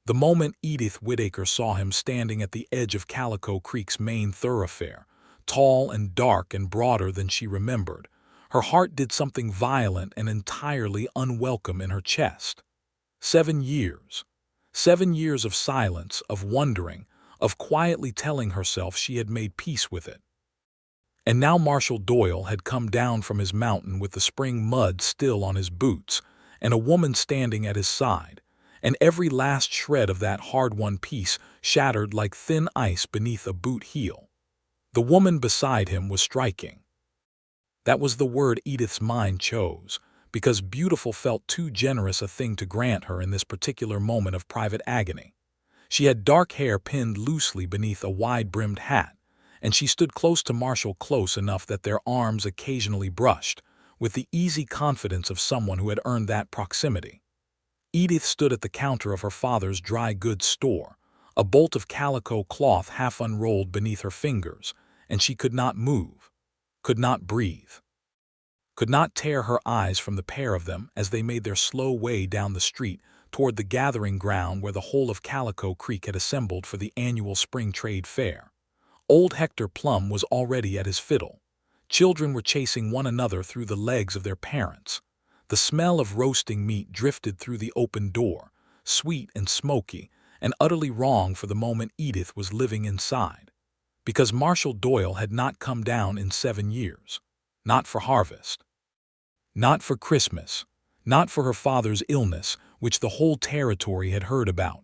The moment Edith Whitaker saw him standing at the edge of Calico Creek's main thoroughfare, tall and dark and broader than she remembered, her heart did something violent and entirely unwelcome in her chest. 7 years. 7 years of silence, of wondering, of quietly telling herself she had made peace with it. And now Marshall Doyle had come down from his mountain with the spring mud still on his boots, and a woman standing at his side, and every last shred of that hard-won peace shattered like thin ice beneath a boot heel. The woman beside him was striking. That was the word Edith's mind chose, because beautiful felt too generous a thing to grant her in this particular moment of private agony. She had dark hair pinned loosely beneath a wide-brimmed hat, and she stood close to Marshall, close enough that their arms occasionally brushed, with the easy confidence of someone who had earned that proximity. Edith stood at the counter of her father's dry goods store, a bolt of calico cloth half unrolled beneath her fingers, and she could not move, could not breathe, could not tear her eyes from the pair of them as they made their slow way down the street toward the gathering ground where the whole of Calico Creek had assembled for the annual spring trade fair. Old Hector Plum was already at his fiddle. Children were chasing one another through the legs of their parents. The smell of roasting meat drifted through the open door, sweet and smoky, and utterly wrong for the moment Edith was living inside. Because Marshall Doyle had not come down in 7 years. Not for harvest. Not for Christmas. Not for her father's illness, which the whole territory had heard about.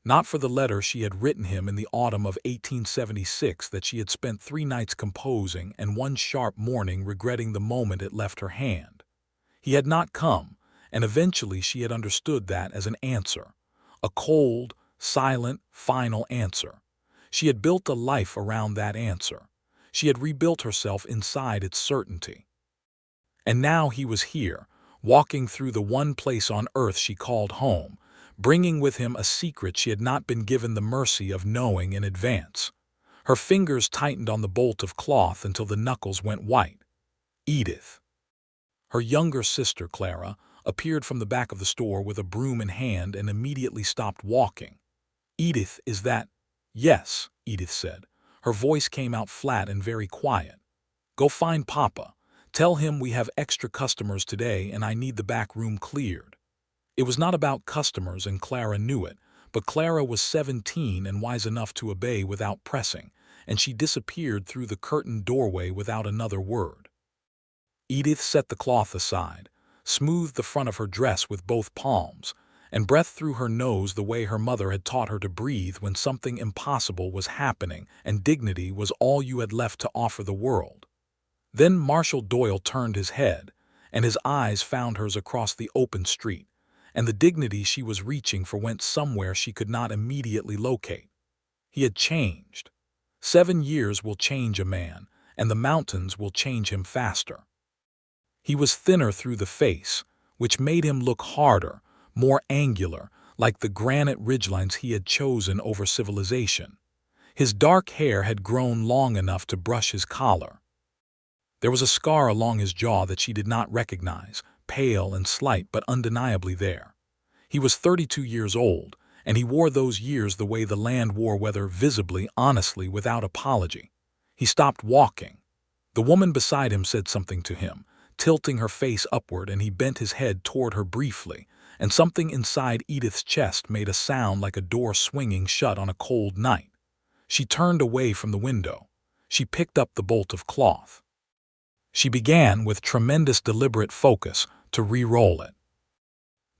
Not for the letter she had written him in the autumn of 1876 that she had spent 3 nights composing and one sharp morning regretting the moment it left her hand. He had not come, and eventually she had understood that as an answer. A cold, silent, final answer. She had built a life around that answer. She had rebuilt herself inside its certainty. And now he was here, walking through the one place on earth she called home, bringing with him a secret she had not been given the mercy of knowing in advance. Her fingers tightened on the bolt of cloth until the knuckles went white. Edith. Her younger sister, Clara, appeared from the back of the store with a broom in hand and immediately stopped walking. "Edith, is that—" "Yes," Edith said. Her voice came out flat and very quiet. "Go find Papa. Tell him we have extra customers today and I need the back room cleared." It was not about customers, and Clara knew it, but Clara was 17 and wise enough to obey without pressing, and she disappeared through the curtained doorway without another word. Edith set the cloth aside, smoothed the front of her dress with both palms, and breathed through her nose the way her mother had taught her to breathe when something impossible was happening and dignity was all you had left to offer the world. Then Marshall Doyle turned his head, and his eyes found hers across the open street, and the dignity she was reaching for went somewhere she could not immediately locate. He had changed. 7 years will change a man, and the mountains will change him faster. He was thinner through the face, which made him look harder, more angular, like the granite ridgelines he had chosen over civilization. His dark hair had grown long enough to brush his collar. There was a scar along his jaw that she did not recognize, pale and slight but undeniably there. He was 32 years old, and he wore those years the way the land wore weather, visibly, honestly, without apology. He stopped walking. The woman beside him said something to him, tilting her face upward, and he bent his head toward her briefly, and something inside Edith's chest made a sound like a door swinging shut on a cold night. She turned away from the window. She picked up the bolt of cloth. She began, with tremendous deliberate focus, to re-roll it.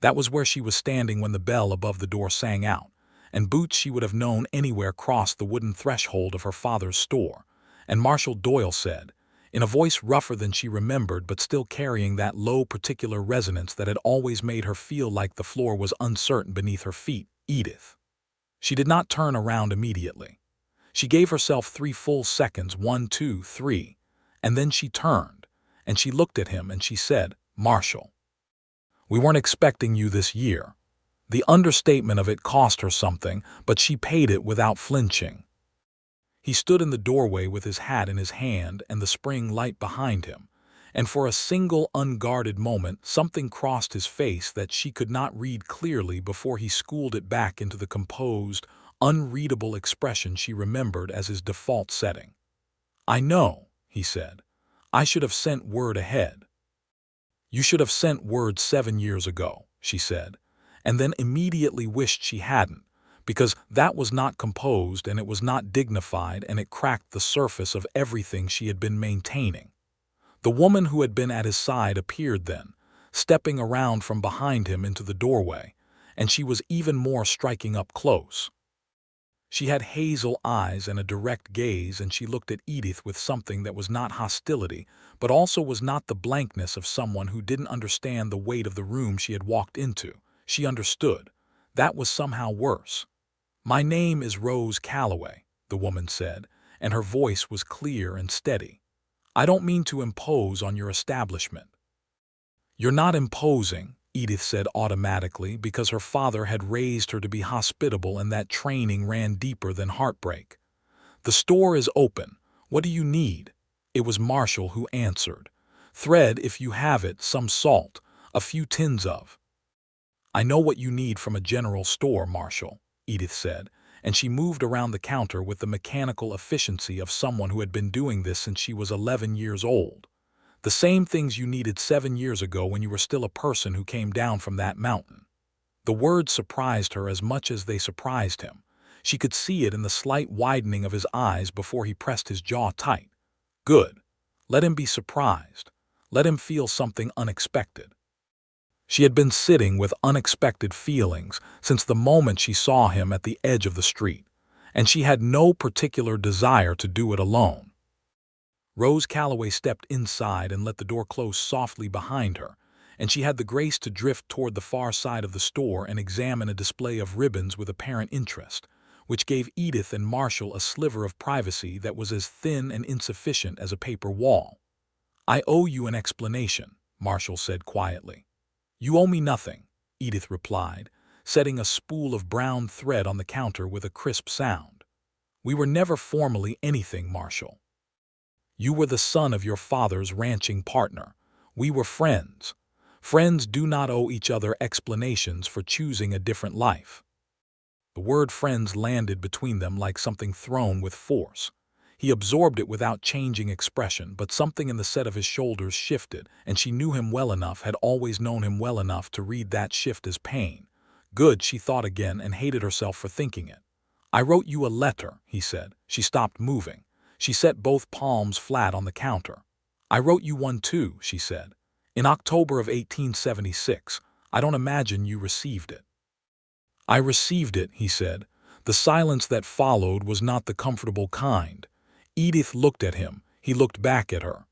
That was where she was standing when the bell above the door sang out, and boots she would have known anywhere crossed the wooden threshold of her father's store, and Marshall Doyle said, in a voice rougher than she remembered but still carrying that low particular resonance that had always made her feel like the floor was uncertain beneath her feet, "Edith." She did not turn around immediately. She gave herself 3 full seconds, 1, 2, 3, and then she turned, and she looked at him and she said, "Marshall, we weren't expecting you this year." The understatement of it cost her something, but she paid it without flinching. He stood in the doorway with his hat in his hand and the spring light behind him, and for a single unguarded moment something crossed his face that she could not read clearly before he schooled it back into the composed, unreadable expression she remembered as his default setting. "I know," he said. "I should have sent word ahead." "You should have sent word 7 years ago," she said, and then immediately wished she hadn't, because that was not composed and it was not dignified and it cracked the surface of everything she had been maintaining. The woman who had been at his side appeared then, stepping around from behind him into the doorway, and she was even more striking up close. She had hazel eyes and a direct gaze, and she looked at Edith with something that was not hostility, but also was not the blankness of someone who didn't understand the weight of the room she had walked into. She understood. That was somehow worse. "My name is Rose Calloway," the woman said, and her voice was clear and steady. "I don't mean to impose on your establishment." "You're not imposing," Edith said automatically, because her father had raised her to be hospitable and that training ran deeper than heartbreak. "The store is open. What do you need?" It was Marshall who answered. "Thread, if you have it, some salt, a few tins of—" "I know what you need from a general store, Marshall," Edith said, and she moved around the counter with the mechanical efficiency of someone who had been doing this since she was 11 years old. "The same things you needed 7 years ago when you were still a person who came down from that mountain." The words surprised her as much as they surprised him. She could see it in the slight widening of his eyes before he pressed his jaw tight. Good. Let him be surprised. Let him feel something unexpected. She had been sitting with unexpected feelings since the moment she saw him at the edge of the street, and she had no particular desire to do it alone. Rose Calloway stepped inside and let the door close softly behind her, and she had the grace to drift toward the far side of the store and examine a display of ribbons with apparent interest, which gave Edith and Marshall a sliver of privacy that was as thin and insufficient as a paper wall. "I owe you an explanation," Marshall said quietly. "You owe me nothing," Edith replied, setting a spool of brown thread on the counter with a crisp sound. "We were never formally anything, Marshall. You were the son of your father's ranching partner. We were friends. Friends do not owe each other explanations for choosing a different life." The word friends landed between them like something thrown with force. He absorbed it without changing expression, but something in the set of his shoulders shifted, and she knew him well enough, had always known him well enough to read that shift as pain. Good, she thought again and hated herself for thinking it. "I wrote you a letter," he said. She stopped moving. She set both palms flat on the counter. "I wrote you one too," she said. "In October of 1876. I don't imagine you received it." "I received it," he said. The silence that followed was not the comfortable kind. Edith looked at him. He looked back at her.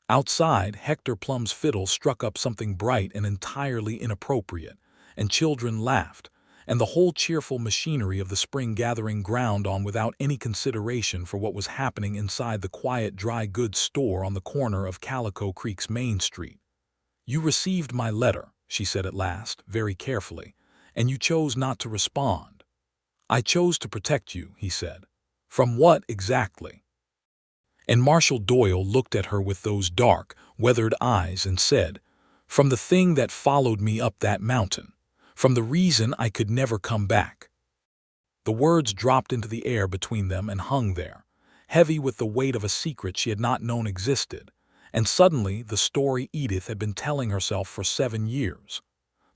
Outside, Hector Plum's fiddle struck up something bright and entirely inappropriate, and children laughed, and the whole cheerful machinery of the spring gathering ground on without any consideration for what was happening inside the quiet dry goods store on the corner of Calico Creek's Main Street. "You received my letter," she said at last, very carefully, "and you chose not to respond." "I chose to protect you," he said. "From what exactly?" And Marshall Doyle looked at her with those dark, weathered eyes and said, "From the thing that followed me up that mountain. From the reason I could never come back." The words dropped into the air between them and hung there, heavy with the weight of a secret she had not known existed, and suddenly the story Edith had been telling herself for 7 years.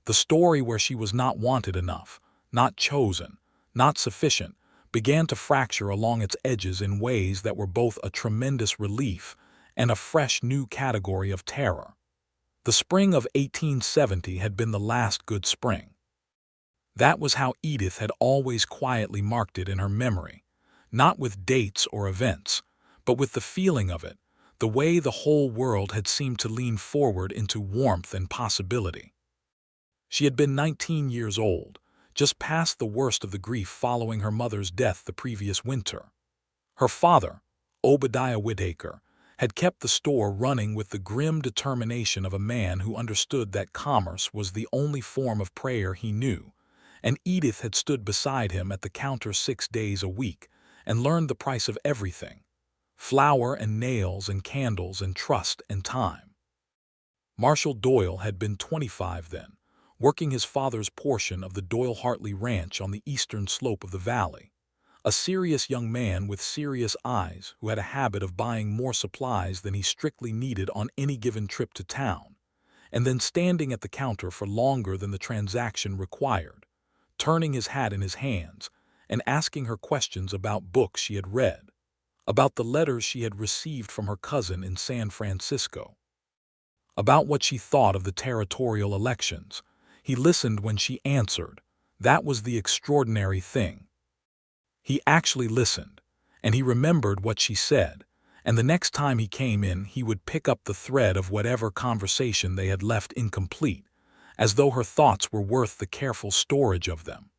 The story where she was not wanted enough, not chosen, not sufficient, began to fracture along its edges in ways that were both a tremendous relief and a fresh new category of terror. The spring of 1870 had been the last good spring. That was how Edith had always quietly marked it in her memory, not with dates or events, but with the feeling of it, the way the whole world had seemed to lean forward into warmth and possibility. She had been 19 years old, just past the worst of the grief following her mother's death the previous winter. Her father, Obadiah Whitaker, had kept the store running with the grim determination of a man who understood that commerce was the only form of prayer he knew, and Edith had stood beside him at the counter 6 days a week and learned the price of everything: flour and nails and candles and trust and time. Marshall Doyle had been 25 then, working his father's portion of the Doyle-Hartley Ranch on the eastern slope of the valley. A serious young man with serious eyes who had a habit of buying more supplies than he strictly needed on any given trip to town, and then standing at the counter for longer than the transaction required, turning his hat in his hands and asking her questions about books she had read, about the letters she had received from her cousin in San Francisco, about what she thought of the territorial elections. He listened when she answered. That was the extraordinary thing. He actually listened, and he remembered what she said, and the next time he came in he would pick up the thread of whatever conversation they had left incomplete, as though her thoughts were worth the careful storage of them.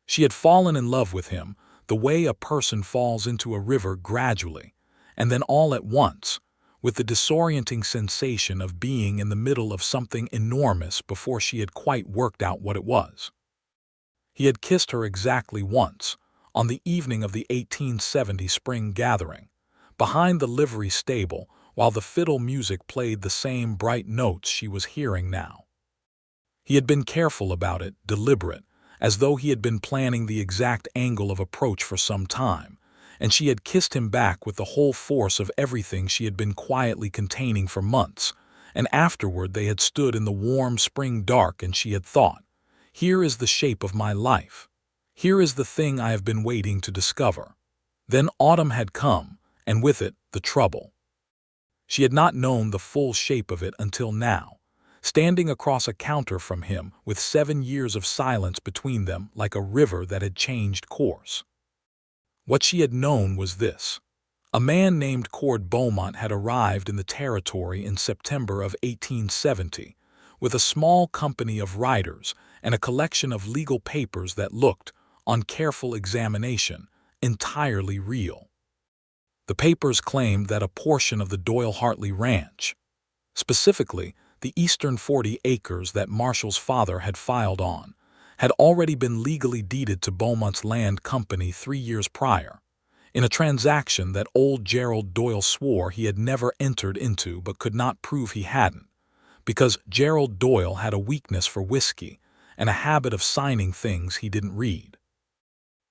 She had fallen in love with him the way a person falls into a river gradually, and then all at once, with the disorienting sensation of being in the middle of something enormous before she had quite worked out what it was. He had kissed her exactly once, on the evening of the 1870 spring gathering, behind the livery stable while the fiddle music played the same bright notes she was hearing now. He had been careful about it, deliberate, as though he had been planning the exact angle of approach for some time, and she had kissed him back with the whole force of everything she had been quietly containing for months, and afterward they had stood in the warm spring dark and she had thought, "Here is the shape of my life. Here is the thing I have been waiting to discover." Then autumn had come, and with it the trouble. She had not known the full shape of it until now, standing across a counter from him with 7 years of silence between them like a river that had changed course. What she had known was this. A man named Cord Beaumont had arrived in the territory in September of 1870 with a small company of writers and a collection of legal papers that looked, on careful examination, entirely real. The papers claimed that a portion of the Doyle-Hartley Ranch, specifically the eastern 40 acres that Marshall's father had filed on, had already been legally deeded to Beaumont's land company 3 years prior, in a transaction that old Gerald Doyle swore he had never entered into but could not prove he hadn't, because Gerald Doyle had a weakness for whiskey and a habit of signing things he didn't read.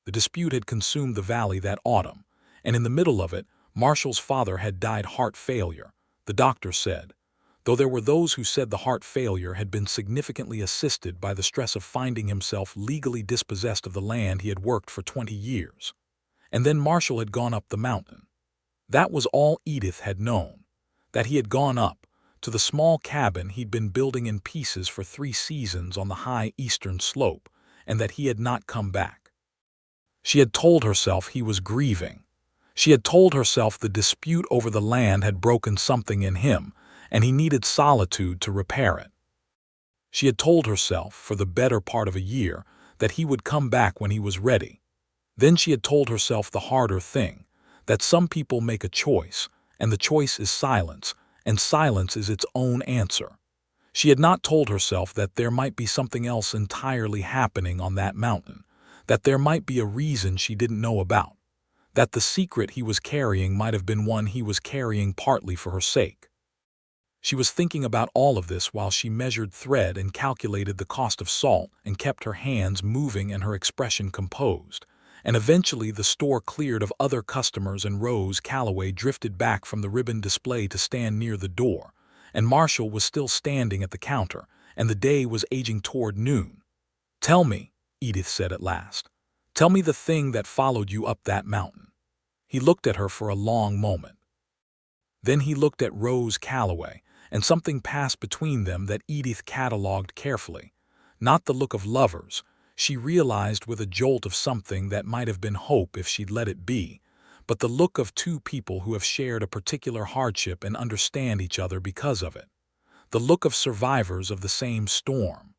The dispute had consumed the valley that autumn, and in the middle of it, Marshall's father had died heart failure, the doctor said, though there were those who said the heart failure had been significantly assisted by the stress of finding himself legally dispossessed of the land he had worked for 20 years. And then Marshall had gone up the mountain. That was all Edith had known, that he had gone up, to the small cabin he'd been building in pieces for 3 seasons on the high eastern slope, and that he had not come back. She had told herself he was grieving. She had told herself the dispute over the land had broken something in him, and he needed solitude to repair it. She had told herself, for the better part of a year, that he would come back when he was ready. Then she had told herself the harder thing, that some people make a choice, and the choice is silence, and silence is its own answer. She had not told herself that there might be something else entirely happening on that mountain, that there might be a reason she didn't know about, that the secret he was carrying might have been one he was carrying partly for her sake. She was thinking about all of this while she measured thread and calculated the cost of salt and kept her hands moving and her expression composed, and eventually the store cleared of other customers and Rose Calloway drifted back from the ribbon display to stand near the door, and Marshall was still standing at the counter, and the day was aging toward noon. "Tell me," Edith said at last. "Tell me the thing that followed you up that mountain." He looked at her for a long moment. Then he looked at Rose Calloway, and something passed between them that Edith catalogued carefully. Not the look of lovers, she realized with a jolt of something that might have been hope if she'd let it be, but the look of 2 people who have shared a particular hardship and understand each other because of it. The look of survivors of the same storm.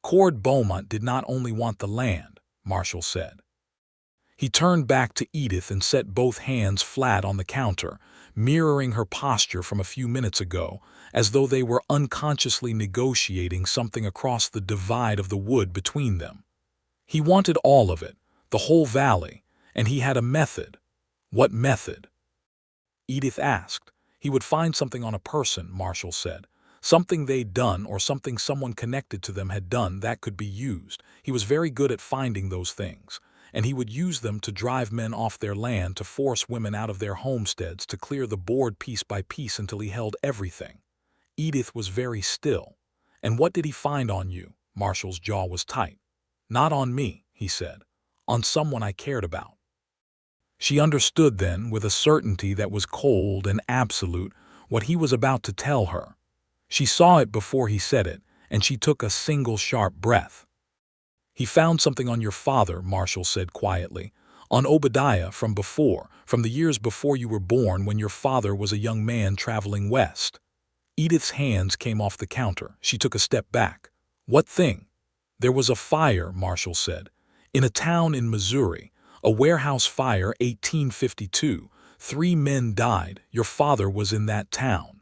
Cord Beaumont did not only want the land, Marshall said. He turned back to Edith and set both hands flat on the counter, mirroring her posture from a few minutes ago, as though they were unconsciously negotiating something across the divide of the wood between them. He wanted all of it, the whole valley, and he had a method. What method? Edith asked. He would find something on a person, Marshall said. Something they'd done or something someone connected to them had done that could be used. He was very good at finding those things, and he would use them to drive men off their land, to force women out of their homesteads, to clear the board piece by piece until he held everything. Edith was very still. And what did he find on you? Marshall's jaw was tight. Not on me, he said. On someone I cared about. She understood then, with a certainty that was cold and absolute, what he was about to tell her. She saw it before he said it, and she took a single sharp breath. He found something on your father, Marshall said quietly. On Obadiah, from the years before you were born, when your father was a young man traveling west. Edith's hands came off the counter. She took a step back. What thing? There was a fire, Marshall said. In a town in Missouri. A warehouse fire, 1852. 3 men died. Your father was in that town.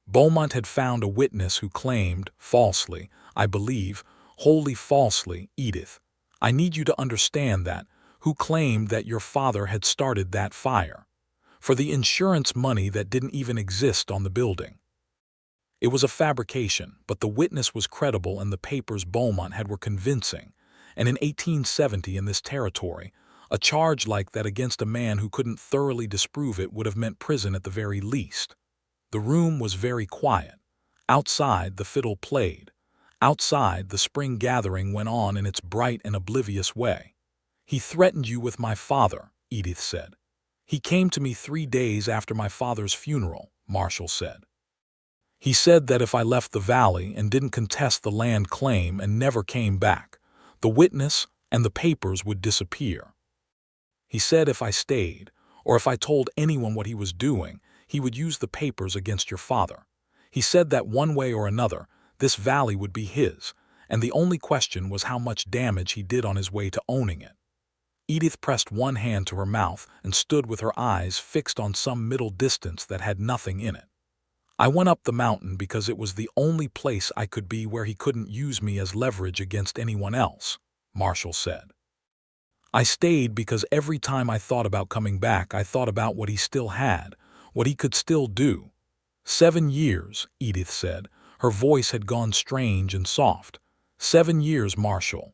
Beaumont had found a witness who claimed, falsely, I believe, wholly falsely, Edith. I need you to understand that, who claimed that your father had started that fire. For the insurance money that didn't even exist on the building. It was a fabrication, but the witness was credible and the papers Beaumont had were convincing. And in 1870 in this territory, a charge like that against a man who couldn't thoroughly disprove it would have meant prison at the very least. The room was very quiet. Outside, the fiddle played. Outside, the spring gathering went on in its bright and oblivious way. He threatened you with my father, Edith said. He came to me 3 days after my father's funeral, Marshall said. He said that if I left the valley and didn't contest the land claim and never came back, the witness and the papers would disappear. He said if I stayed, or if I told anyone what he was doing, he would use the papers against your father. He said that one way or another, this valley would be his, and the only question was how much damage he did on his way to owning it. Edith pressed one hand to her mouth and stood with her eyes fixed on some middle distance that had nothing in it. I went up the mountain because it was the only place I could be where he couldn't use me as leverage against anyone else, Marshall said. I stayed because every time I thought about coming back, I thought about what he still had, what he could still do. 7 years, Edith said. Her voice had gone strange and soft. 7 years, Marshall.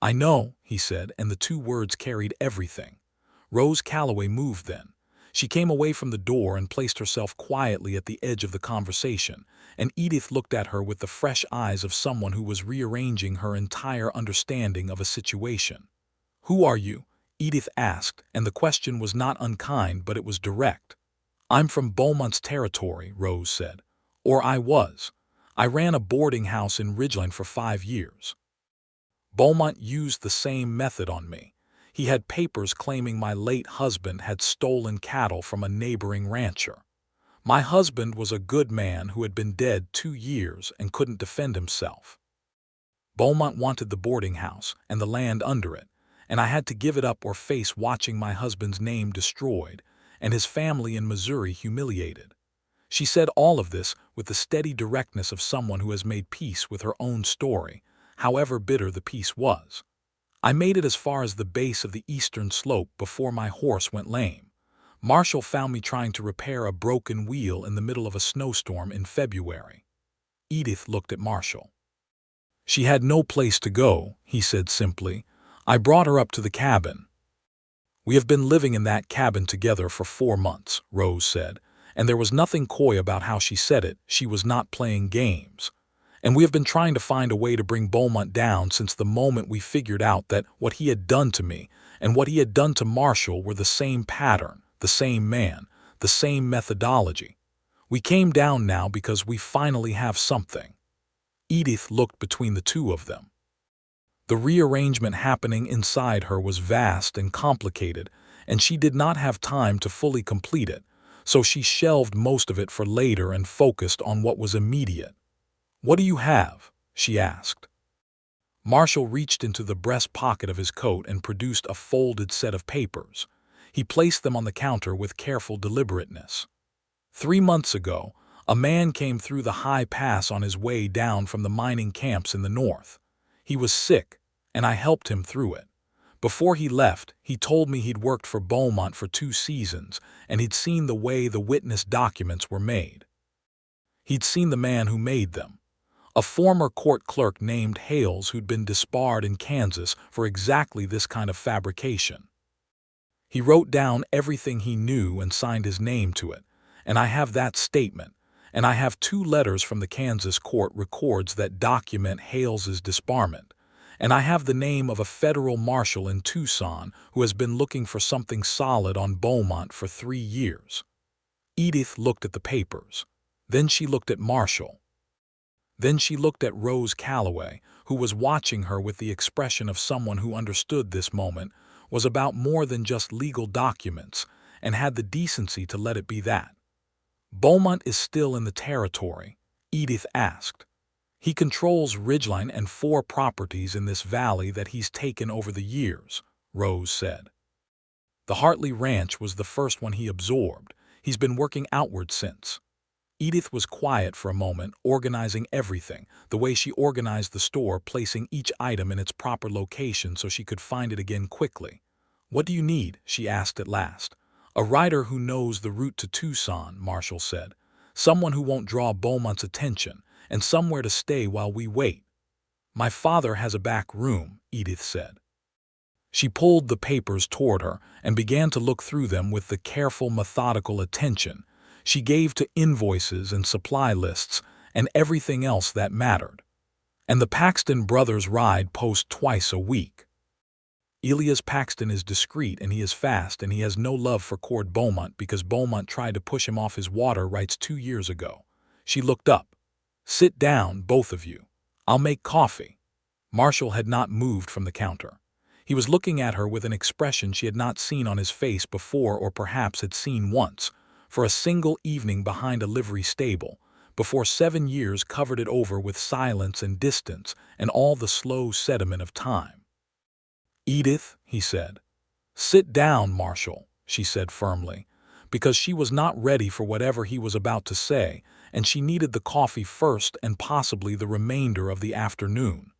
I know, he said, and the 2 words carried everything. Rose Calloway moved then. She came away from the door and placed herself quietly at the edge of the conversation, and Edith looked at her with the fresh eyes of someone who was rearranging her entire understanding of a situation. Who are you? Edith asked, and the question was not unkind, but it was direct. I'm from Beaumont's territory, Rose said. Or I was. I ran a boarding house in Ridgeline for 5 years. Beaumont used the same method on me. He had papers claiming my late husband had stolen cattle from a neighboring rancher. My husband was a good man who had been dead 2 years and couldn't defend himself. Beaumont wanted the boarding house and the land under it, and I had to give it up or face watching my husband's name destroyed and his family in Missouri humiliated. She said all of this with the steady directness of someone who has made peace with her own story, however bitter the peace was. I made it as far as the base of the eastern slope before my horse went lame. Marshall found me trying to repair a broken wheel in the middle of a snowstorm in February. Edith looked at Marshall. She had no place to go, he said simply. I brought her up to the cabin. We have been living in that cabin together for 4 months, Rose said, and there was nothing coy about how she said it. She was not playing games. And we have been trying to find a way to bring Beaumont down since the moment we figured out that what he had done to me and what he had done to Marshall were the same pattern, the same man, the same methodology. We came down now because we finally have something. Edith looked between the 2 of them. The rearrangement happening inside her was vast and complicated, and she did not have time to fully complete it, so she shelved most of it for later and focused on what was immediate. What do you have? She asked. Marshall reached into the breast pocket of his coat and produced a folded set of papers. He placed them on the counter with careful deliberateness. 3 months ago, a man came through the high pass on his way down from the mining camps in the north. He was sick, and I helped him through it. Before he left, he told me he'd worked for Beaumont for 2 seasons, and he'd seen the way the witness documents were made. He'd seen the man who made them, a former court clerk named Hales who'd been disbarred in Kansas for exactly this kind of fabrication. He wrote down everything he knew and signed his name to it, and I have that statement, and I have 2 letters from the Kansas court records that document Hales's disbarment, and I have the name of a federal marshal in Tucson who has been looking for something solid on Beaumont for 3 years. Edith looked at the papers. Then she looked at Marshall. Then she looked at Rose Calloway, who was watching her with the expression of someone who understood this moment was about more than just legal documents and had the decency to let it be that. "Beaumont is still in the territory?" Edith asked. "He controls Ridgeline and 4 properties in this valley that he's taken over the years," Rose said. "The Hartley Ranch was the first one he absorbed. He's been working outward since." Edith was quiet for a moment, organizing everything, the way she organized the store, placing each item in its proper location so she could find it again quickly. "What do you need?" she asked at last. "A rider who knows the route to Tucson," Marshall said. "Someone who won't draw Beaumont's attention, and somewhere to stay while we wait." "My father has a back room," Edith said. She pulled the papers toward her and began to look through them with the careful, methodical attention she gave to invoices and supply lists and everything else that mattered. "And the Paxton brothers ride post twice a week. Elias Paxton is discreet and he is fast and he has no love for Cord Beaumont because Beaumont tried to push him off his water rights 2 years ago." She looked up. "Sit down, both of you. I'll make coffee." Marshall had not moved from the counter. He was looking at her with an expression she had not seen on his face before, or perhaps had seen once, for a single evening behind a livery stable, before 7 years covered it over with silence and distance and all the slow sediment of time. "Edith," he said. "Sit down, Marshall," she said firmly, because she was not ready for whatever he was about to say, and she needed the coffee first and possibly the remainder of the afternoon.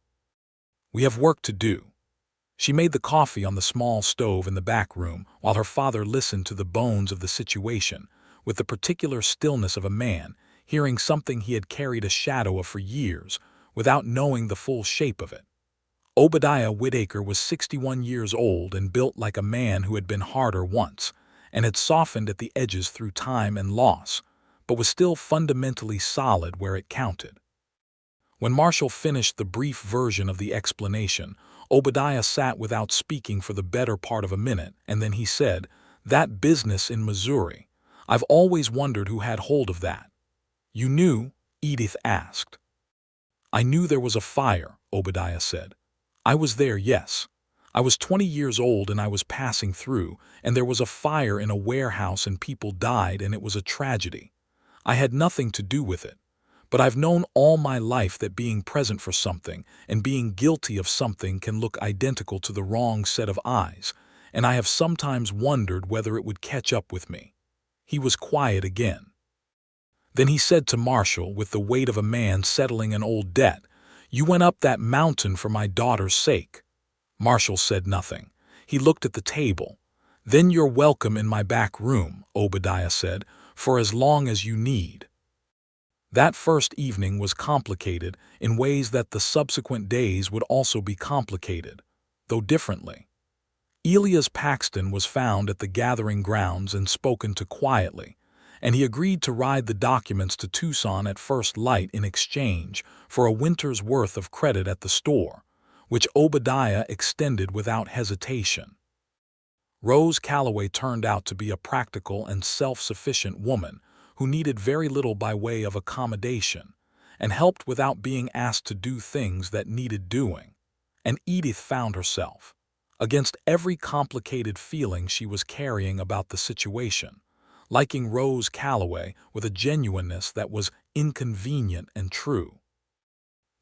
"We have work to do." She made the coffee on the small stove in the back room while her father listened to the bones of the situation, with the particular stillness of a man hearing something he had carried a shadow of for years without knowing the full shape of it. Obadiah Whitaker was 61 years old and built like a man who had been harder once and had softened at the edges through time and loss, but was still fundamentally solid where it counted. When Marshall finished the brief version of the explanation, Obadiah sat without speaking for the better part of a minute, and then he said, "That business in Missouri. I've always wondered who had hold of that." "You knew?" Edith asked. "I knew there was a fire," Obadiah said. "I was there, yes. I was 20 years old and I was passing through, and there was a fire in a warehouse and people died and it was a tragedy. I had nothing to do with it. But I've known all my life that being present for something and being guilty of something can look identical to the wrong set of eyes, and I have sometimes wondered whether it would catch up with me." He was quiet again. Then he said to Marshall, with the weight of a man settling an old debt, "You went up that mountain for my daughter's sake." Marshall said nothing. He looked at the table. "Then you're welcome in my back room," Obadiah said, "for as long as you need." That first evening was complicated in ways that the subsequent days would also be complicated, though differently. Elias Paxton was found at the gathering grounds and spoken to quietly, and he agreed to ride the documents to Tucson at first light in exchange for a winter's worth of credit at the store, which Obadiah extended without hesitation. Rose Calloway turned out to be a practical and self-sufficient woman who needed very little by way of accommodation, and helped without being asked to do things that needed doing. And Edith found herself, against every complicated feeling she was carrying about the situation, liking Rose Calloway with a genuineness that was inconvenient and true.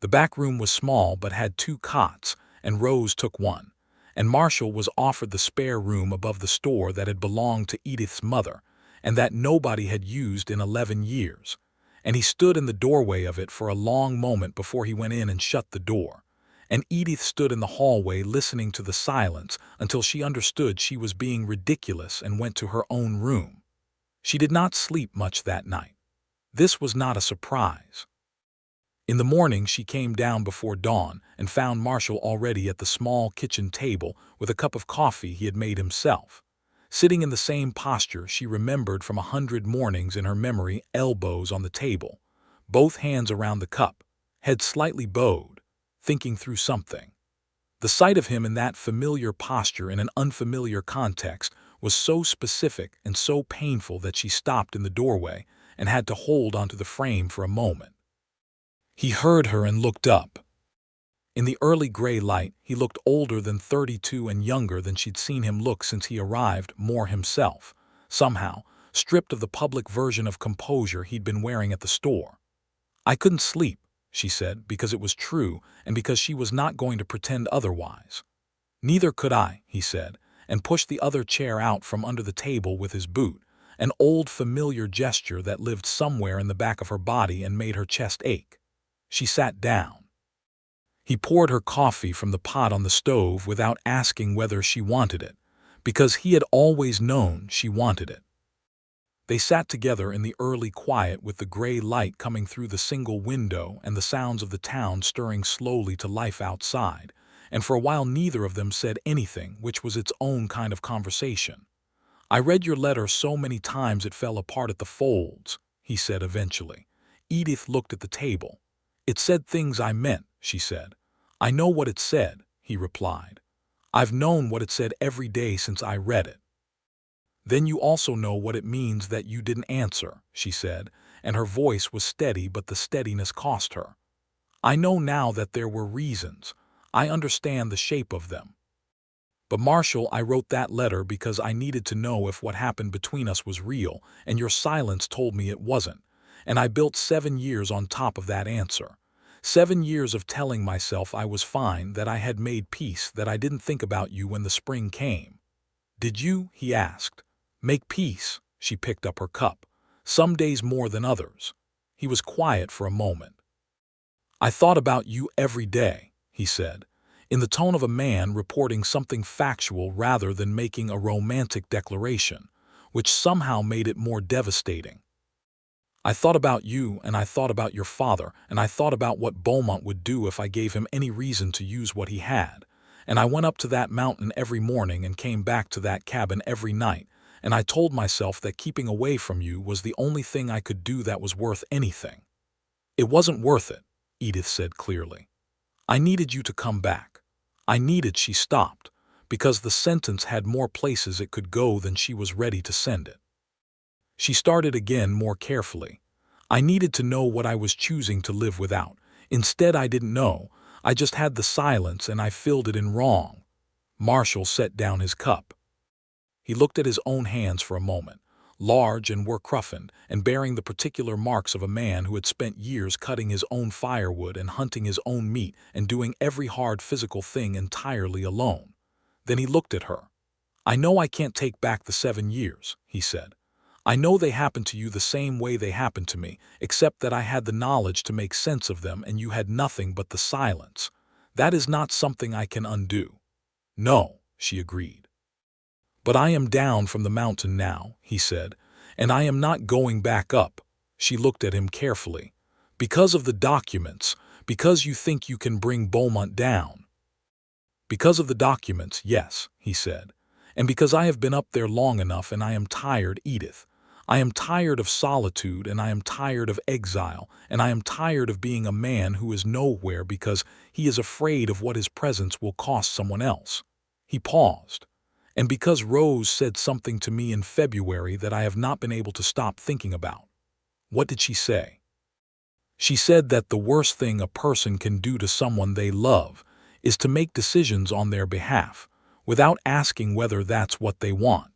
The back room was small but had 2 cots, and Rose took one, and Marshall was offered the spare room above the store that had belonged to Edith's mother and that nobody had used in 11 years, and he stood in the doorway of it for a long moment before he went in and shut the door, and Edith stood in the hallway listening to the silence until she understood she was being ridiculous and went to her own room. She did not sleep much that night. This was not a surprise. In the morning, she came down before dawn and found Marshall already at the small kitchen table with a cup of coffee he had made himself. Sitting in the same posture she remembered from 100 mornings in her memory, elbows on the table, both hands around the cup, head slightly bowed, thinking through something. The sight of him in that familiar posture in an unfamiliar context was so specific and so painful that she stopped in the doorway and had to hold onto the frame for a moment. He heard her and looked up. In the early gray light, he looked older than 32 and younger than she'd seen him look since he arrived, more himself, somehow, stripped of the public version of composure he'd been wearing at the store. "I couldn't sleep," she said, because it was true and because she was not going to pretend otherwise. "Neither could I," he said, and pushed the other chair out from under the table with his boot, an old familiar gesture that lived somewhere in the back of her body and made her chest ache. She sat down. He poured her coffee from the pot on the stove without asking whether she wanted it, because he had always known she wanted it. They sat together in the early quiet with the gray light coming through the single window and the sounds of the town stirring slowly to life outside, and for a while neither of them said anything, which was its own kind of conversation. "I read your letter so many times it fell apart at the folds," he said eventually. Edith looked at the table. "It said things I meant," she said. "I know what it said," he replied. "I've known what it said every day since I read it." "Then you also know what it means that you didn't answer," she said, and her voice was steady, but the steadiness cost her. "I know now that there were reasons. I understand the shape of them. But Marshall, I wrote that letter because I needed to know if what happened between us was real, and your silence told me it wasn't. And I built 7 years on top of that answer. 7 years of telling myself I was fine, that I had made peace, that I didn't think about you when the spring came." "Did you?" he asked. "Make peace?" She picked up her cup. "Some days more than others." He was quiet for a moment. "I thought about you every day," he said, in the tone of a man reporting something factual rather than making a romantic declaration, which somehow made it more devastating. "I thought about you, and I thought about your father, and I thought about what Beaumont would do if I gave him any reason to use what he had. And I went up to that mountain every morning and came back to that cabin every night, and I told myself that keeping away from you was the only thing I could do that was worth anything." "It wasn't worth it," Edith said clearly. "I needed you to come back. I needed—" She stopped, because the sentence had more places it could go than she was ready to send it. She started again more carefully. "I needed to know what I was choosing to live without. Instead, I didn't know. I just had the silence and I filled it in wrong." Marshall set down his cup. He looked at his own hands for a moment, large and work-roughened, and bearing the particular marks of a man who had spent years cutting his own firewood and hunting his own meat and doing every hard physical thing entirely alone. Then he looked at her. "I know I can't take back the 7 years," he said. "I know they happened to you the same way they happened to me, except that I had the knowledge to make sense of them and you had nothing but the silence. That is not something I can undo." "No," she agreed. "But I am down from the mountain now," he said, "and I am not going back up." She looked at him carefully. "Because of the documents, because you think you can bring Beaumont down." "Because of the documents, yes," he said. "And because I have been up there long enough and I am tired, Edith. I am tired of solitude, and I am tired of exile, and I am tired of being a man who is nowhere because he is afraid of what his presence will cost someone else." He paused. "And because Rose said something to me in February that I have not been able to stop thinking about." "What did she say?" "She said that the worst thing a person can do to someone they love is to make decisions on their behalf, without asking whether that's what they want.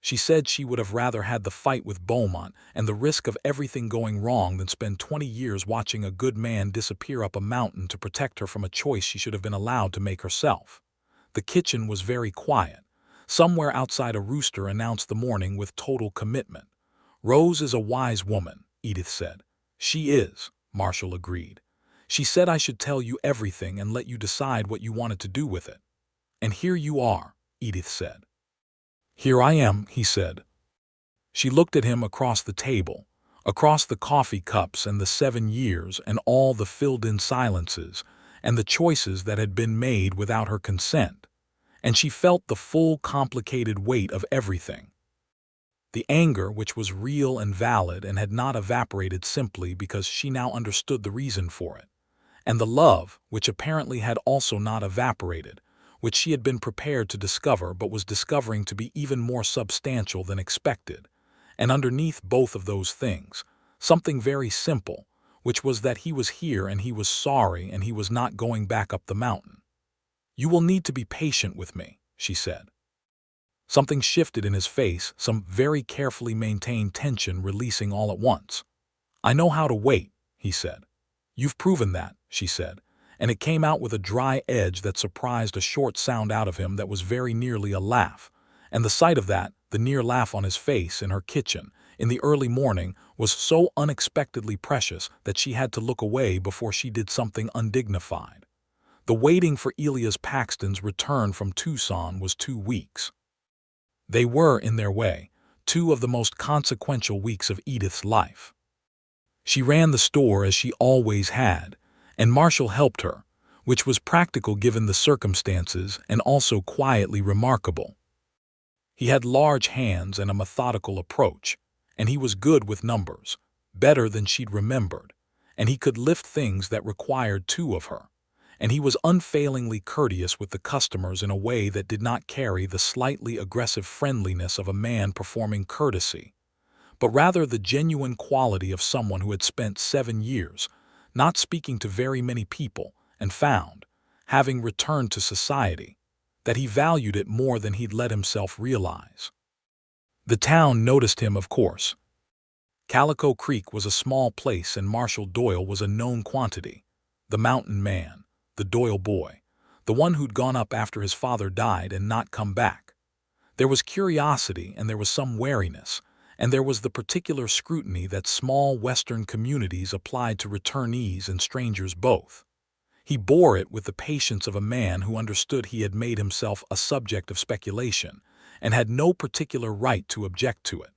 She said she would have rather had the fight with Beaumont and the risk of everything going wrong than spend 20 years watching a good man disappear up a mountain to protect her from a choice she should have been allowed to make herself." The kitchen was very quiet. Somewhere outside a rooster announced the morning with total commitment. "Rose is a wise woman," Edith said. "She is," Marshall agreed. She said I should tell you everything and let you decide what you wanted to do with it. And here you are, Edith said. Here I am, he said. She looked at him across the table, across the coffee cups and the 7 years and all the filled-in silences and the choices that had been made without her consent, and she felt the full complicated weight of everything. The anger, which was real and valid and had not evaporated simply because she now understood the reason for it, and the love, which apparently had also not evaporated, which she had been prepared to discover but was discovering to be even more substantial than expected, and underneath both of those things, something very simple, which was that he was here and he was sorry and he was not going back up the mountain. You will need to be patient with me, she said. Something shifted in his face, some very carefully maintained tension releasing all at once. I know how to wait, he said. You've proven that, she said, and it came out with a dry edge that surprised a short sound out of him that was very nearly a laugh, and the sight of that, the near laugh on his face in her kitchen, in the early morning, was so unexpectedly precious that she had to look away before she did something undignified. The waiting for Elias Paxton's return from Tucson was 2 weeks. They were, in their way, 2 of the most consequential weeks of Edith's life. She ran the store as she always had, and Marshall helped her, which was practical given the circumstances and also quietly remarkable. He had large hands and a methodical approach, and he was good with numbers, better than she'd remembered, and he could lift things that required 2 of her, and he was unfailingly courteous with the customers in a way that did not carry the slightly aggressive friendliness of a man performing courtesy, but rather the genuine quality of someone who had spent 7 years, not speaking to very many people, and found, having returned to society, that he valued it more than he'd let himself realize. The town noticed him, of course. Calico Creek was a small place and Marshall Doyle was a known quantity. The mountain man, the Doyle boy, the one who'd gone up after his father died and not come back. There was curiosity and there was some wariness, and there was the particular scrutiny that small Western communities applied to returnees and strangers both. He bore it with the patience of a man who understood he had made himself a subject of speculation and had no particular right to object to it.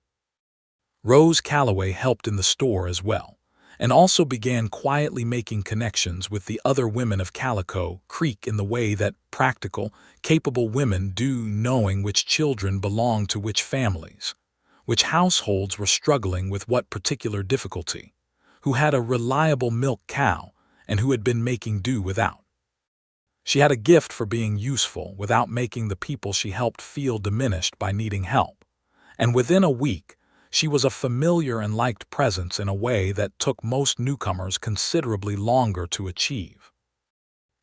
Rose Calloway helped in the store as well, and also began quietly making connections with the other women of Calico Creek in the way that practical, capable women do, knowing which children belonged to which families, which households were struggling with what particular difficulty, who had a reliable milk cow, and who had been making do without. She had a gift for being useful without making the people she helped feel diminished by needing help, and within a week she was a familiar and liked presence in a way that took most newcomers considerably longer to achieve.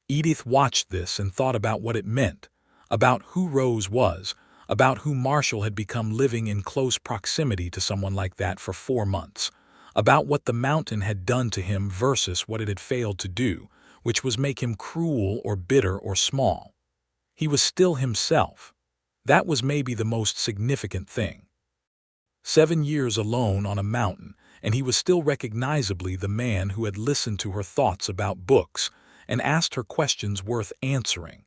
Edith watched this and thought about what it meant, about who Rose was, about who Marshall had become living in close proximity to someone like that for 4 months, about what the mountain had done to him versus what it had failed to do, which was make him cruel or bitter or small. He was still himself. That was maybe the most significant thing. 7 years alone on a mountain, and he was still recognizably the man who had listened to her thoughts about books and asked her questions worth answering,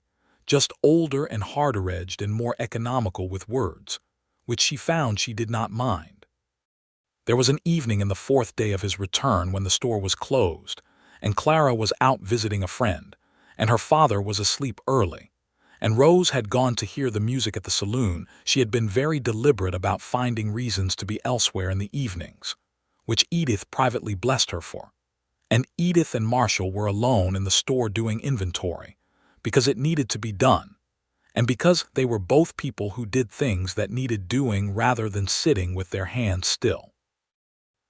just older and harder-edged and more economical with words, which she found she did not mind. There was an evening in the 4th day of his return when the store was closed, and Clara was out visiting a friend, and her father was asleep early, and Rose had gone to hear the music at the saloon. She had been very deliberate about finding reasons to be elsewhere in the evenings, which Edith privately blessed her for. And Edith and Marshall were alone in the store doing inventory, because it needed to be done, and because they were both people who did things that needed doing rather than sitting with their hands still.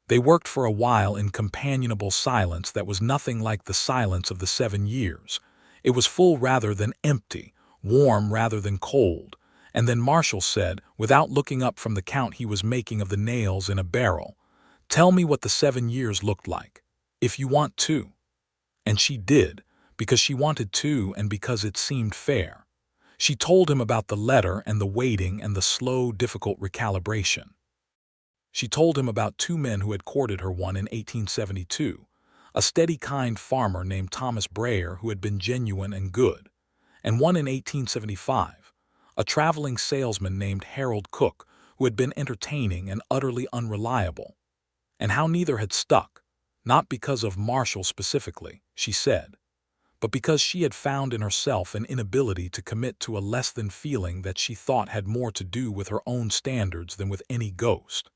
They worked for a while in companionable silence that was nothing like the silence of the 7 years. It was full rather than empty, warm rather than cold, and then Marshall said, without looking up from the count he was making of the nails in a barrel, "Tell me what the 7 years looked like, if you want to." And she did, because she wanted to and because it seemed fair. She told him about the letter and the waiting and the slow, difficult recalibration. She told him about 2 men who had courted her, one in 1872, a steady, kind farmer named Thomas Brayer who had been genuine and good, and one in 1875, a traveling salesman named Harold Cook who had been entertaining and utterly unreliable. And how neither had stuck, not because of Marshall specifically, she said, but because she had found in herself an inability to commit to a less-than feeling that she thought had more to do with her own standards than with any ghost.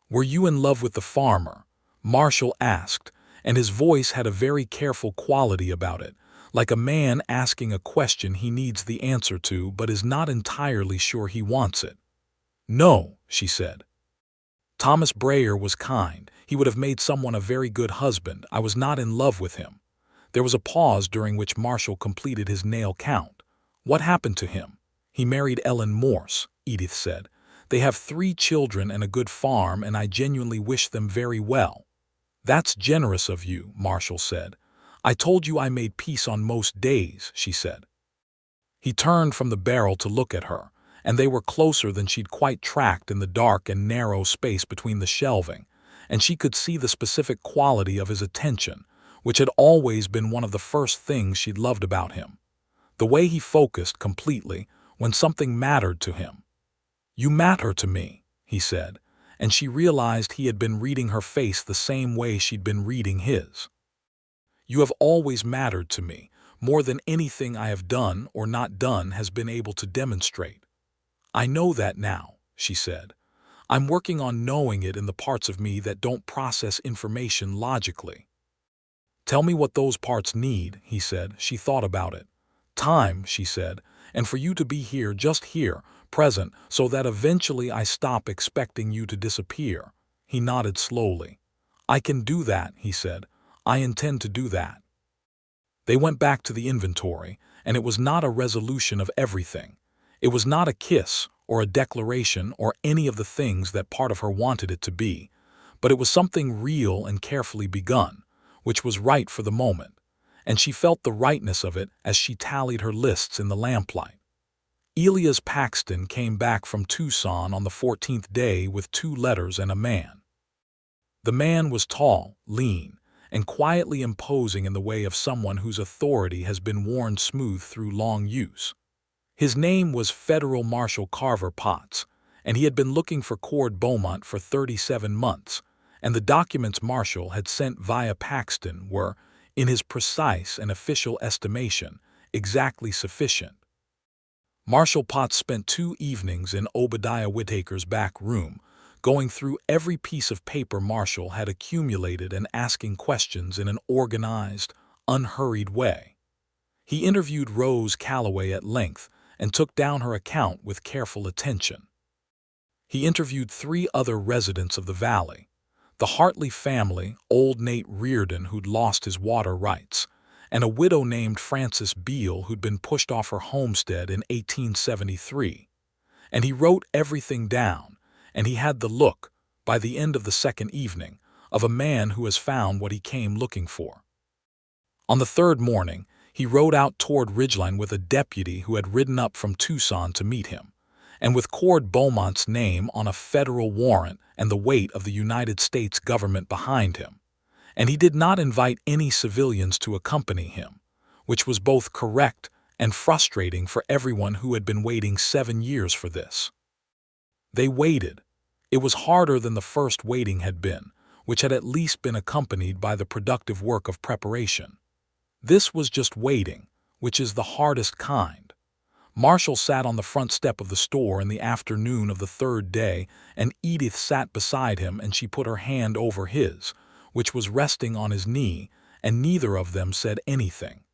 "Were you in love with the farmer?" Marshall asked, and his voice had a very careful quality about it, like a man asking a question he needs the answer to but is not entirely sure he wants it. "No," she said. "Thomas Brayer was kind. He would have made someone a very good husband. I was not in love with him." There was a pause during which Marshall completed his nail count. "What happened to him?" "He married Ellen Morse," Edith said. "They have 3 children and a good farm, and I genuinely wish them very well." "That's generous of you," Marshall said. "I told you I made peace on most days," she said. He turned from the barrel to look at her, and they were closer than she'd quite tracked in the dark and narrow space between the shelving, and she could see the specific quality of his attention, which had always been one of the first things she'd loved about him. The way he focused completely when something mattered to him. "You matter to me," he said, and she realized he had been reading her face the same way she'd been reading his. "You have always mattered to me, more than anything I have done or not done has been able to demonstrate." "I know that now," she said. "I'm working on knowing it in the parts of me that don't process information logically." "Tell me what those parts need," he said. She thought about it. "Time," she said, "and for you to be here, just here, present, so that eventually I stop expecting you to disappear." He nodded slowly. "I can do that," he said. "I intend to do that." They went back to the inventory, and it was not a resolution of everything. It was not a kiss or a declaration or any of the things that part of her wanted it to be, but it was something real and carefully begun, which was right for the moment, and she felt the rightness of it as she tallied her lists in the lamplight. Elias Paxton came back from Tucson on the 14th day with 2 letters and a man. The man was tall, lean, and quietly imposing in the way of someone whose authority has been worn smooth through long use. His name was Federal Marshal Carver Potts, and he had been looking for Cord Beaumont for 37 months, and the documents Marshall had sent via Paxton were, in his precise and official estimation, exactly sufficient. Marshal Potts spent 2 evenings in Obadiah Whitaker's back room, going through every piece of paper Marshall had accumulated and asking questions in an organized, unhurried way. He interviewed Rose Calloway at length and took down her account with careful attention. He interviewed 3 other residents of the valley: the Hartley family, old Nate Reardon who'd lost his water rights, and a widow named Frances Beale who'd been pushed off her homestead in 1873. And he wrote everything down, and he had the look, by the end of the second evening, of a man who has found what he came looking for. On the 3rd morning, he rode out toward Ridgeline with a deputy who had ridden up from Tucson to meet him, and with Cord Beaumont's name on a federal warrant and the weight of the United States government behind him. And he did not invite any civilians to accompany him, which was both correct and frustrating for everyone who had been waiting 7 years for this. They waited. It was harder than the first waiting had been, which had at least been accompanied by the productive work of preparation. This was just waiting, which is the hardest kind. Marshall sat on the front step of the store in the afternoon of the 3rd day, and Edith sat beside him, and she put her hand over his, which was resting on his knee, and neither of them said anything.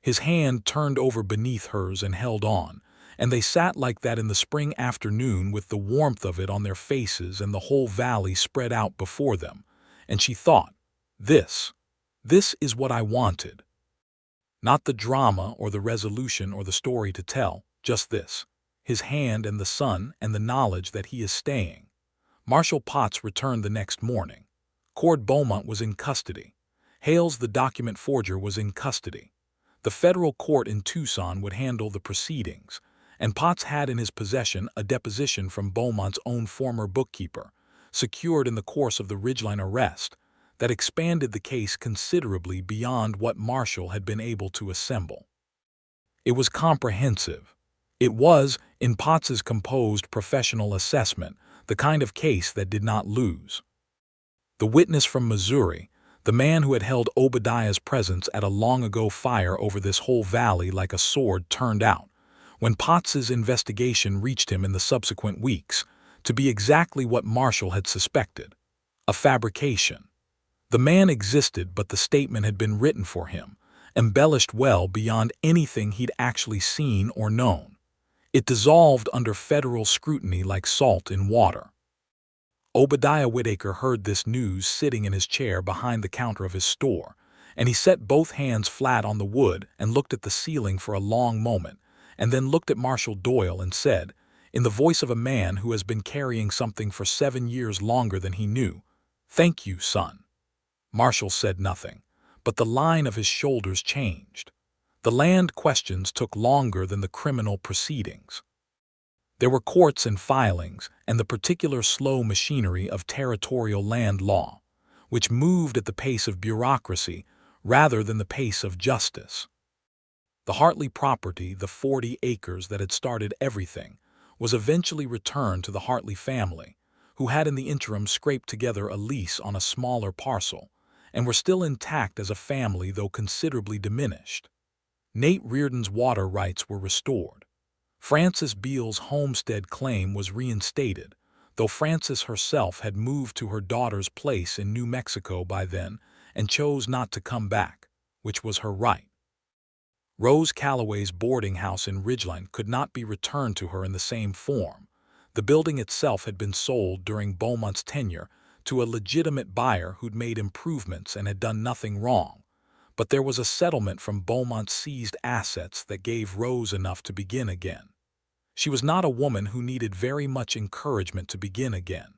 His hand turned over beneath hers and held on, and they sat like that in the spring afternoon with the warmth of it on their faces and the whole valley spread out before them, and she thought, this is what I wanted. Not the drama or the resolution or the story to tell, just this: his hand and the sun and the knowledge that he is staying. Marshal Potts returned the next morning. Cord Beaumont was in custody. Hales, the document forger, was in custody. The federal court in Tucson would handle the proceedings, and Potts had in his possession a deposition from Beaumont's own former bookkeeper, secured in the course of the Ridgeline arrest, that expanded the case considerably beyond what Marshall had been able to assemble. It was comprehensive. It was, in Potts's composed professional assessment, the kind of case that did not lose. The witness from Missouri, the man who had held Obadiah's presence at a long-ago fire over this whole valley like a sword, turned out, when Potts's investigation reached him in the subsequent weeks, to be exactly what Marshall had suspected: a fabrication. The man existed, but the statement had been written for him, embellished well beyond anything he'd actually seen or known. It dissolved under federal scrutiny like salt in water. Obadiah Whitaker heard this news sitting in his chair behind the counter of his store, and he set both hands flat on the wood and looked at the ceiling for a long moment, and then looked at Marshall Doyle and said, in the voice of a man who has been carrying something for 7 years longer than he knew, "Thank you, son." Marshall said nothing, but the line of his shoulders changed. The land questions took longer than the criminal proceedings. There were courts and filings and the particular slow machinery of territorial land law, which moved at the pace of bureaucracy rather than the pace of justice. The Hartley property, the 40 acres that had started everything, was eventually returned to the Hartley family, who had in the interim scraped together a lease on a smaller parcel, and were still intact as a family though considerably diminished. Nate Reardon's water rights were restored. Frances Beale's homestead claim was reinstated, though Frances herself had moved to her daughter's place in New Mexico by then and chose not to come back, which was her right. Rose Calloway's boarding house in Ridgeline could not be returned to her in the same form. The building itself had been sold during Beaumont's tenure to a legitimate buyer who'd made improvements and had done nothing wrong, but there was a settlement from Beaumont's seized assets that gave Rose enough to begin again. She was not a woman who needed very much encouragement to begin again.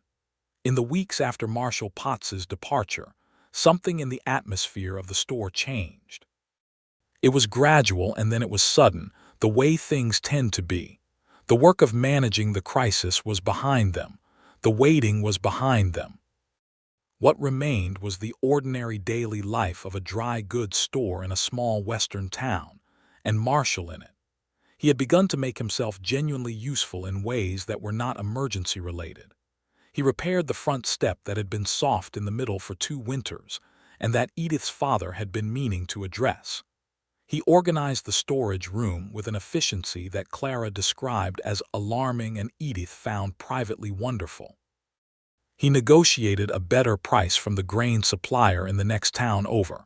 In the weeks after Marshall Potts's departure, something in the atmosphere of the store changed. It was gradual and then it was sudden, the way things tend to be. The work of managing the crisis was behind them. The waiting was behind them. What remained was the ordinary daily life of a dry goods store in a small western town, and Marshall in it. He had begun to make himself genuinely useful in ways that were not emergency-related. He repaired the front step that had been soft in the middle for 2 winters, and that Edith's father had been meaning to address. He organized the storage room with an efficiency that Clara described as alarming and Edith found privately wonderful. He negotiated a better price from the grain supplier in the next town over,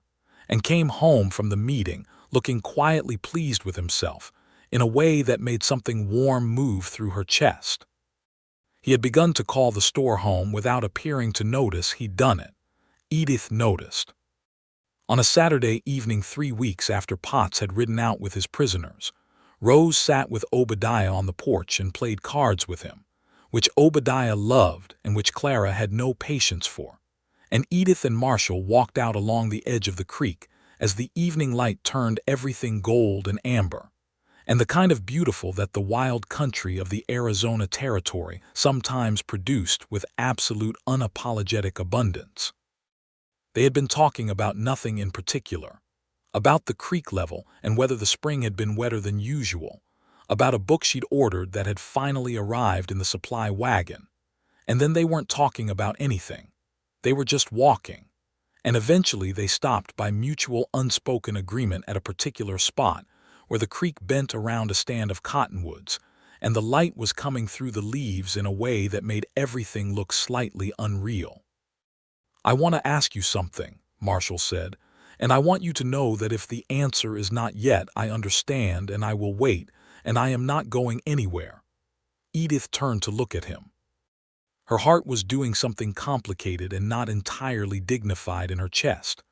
and came home from the meeting looking quietly pleased with himself, in a way that made something warm move through her chest. He had begun to call the store home without appearing to notice he'd done it. Edith noticed. On a Saturday evening 3 weeks after Potts had ridden out with his prisoners, Rose sat with Obadiah on the porch and played cards with him, which Obadiah loved and which Clara had no patience for, and Edith and Marshall walked out along the edge of the creek as the evening light turned everything gold and amber, and the kind of beautiful that the wild country of the Arizona Territory sometimes produced with absolute unapologetic abundance. They had been talking about nothing in particular, about the creek level and whether the spring had been wetter than usual, about a book she'd ordered that had finally arrived in the supply wagon, and then they weren't talking about anything. They were just walking, and eventually they stopped by mutual unspoken agreement at a particular spot where the creek bent around a stand of cottonwoods, and the light was coming through the leaves in a way that made everything look slightly unreal. "I want to ask you something," Marshall said, "and I want you to know that if the answer is not yet, I understand and I will wait, and I am not going anywhere." Edith turned to look at him. Her heart was doing something complicated and not entirely dignified in her chest.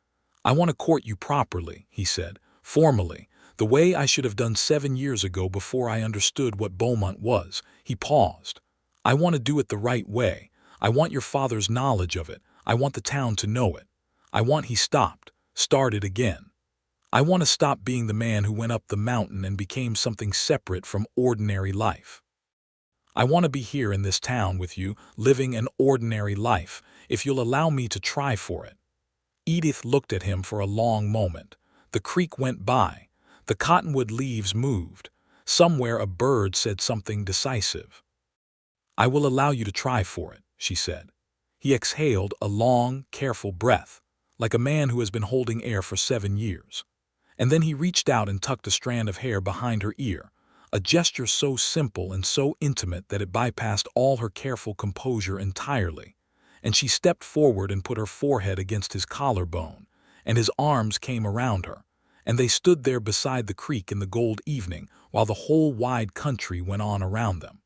"I want to court you properly," he said, "formally, the way I should have done 7 years ago before I understood what Beaumont was." He paused. "I want to do it the right way. I want your father's knowledge of it. I want the town to know it. I want—" He stopped, started again. "I want to stop being the man who went up the mountain and became something separate from ordinary life. I want to be here in this town with you, living an ordinary life, if you'll allow me to try for it." Edith looked at him for a long moment. The creek went by. The cottonwood leaves moved. Somewhere a bird said something decisive. "I will allow you to try for it," she said. He exhaled a long, careful breath, like a man who has been holding air for 7 years. And then he reached out and tucked a strand of hair behind her ear, a gesture so simple and so intimate that it bypassed all her careful composure entirely. And she stepped forward and put her forehead against his collarbone, and his arms came around her, and they stood there beside the creek in the gold evening while the whole wide country went on around them.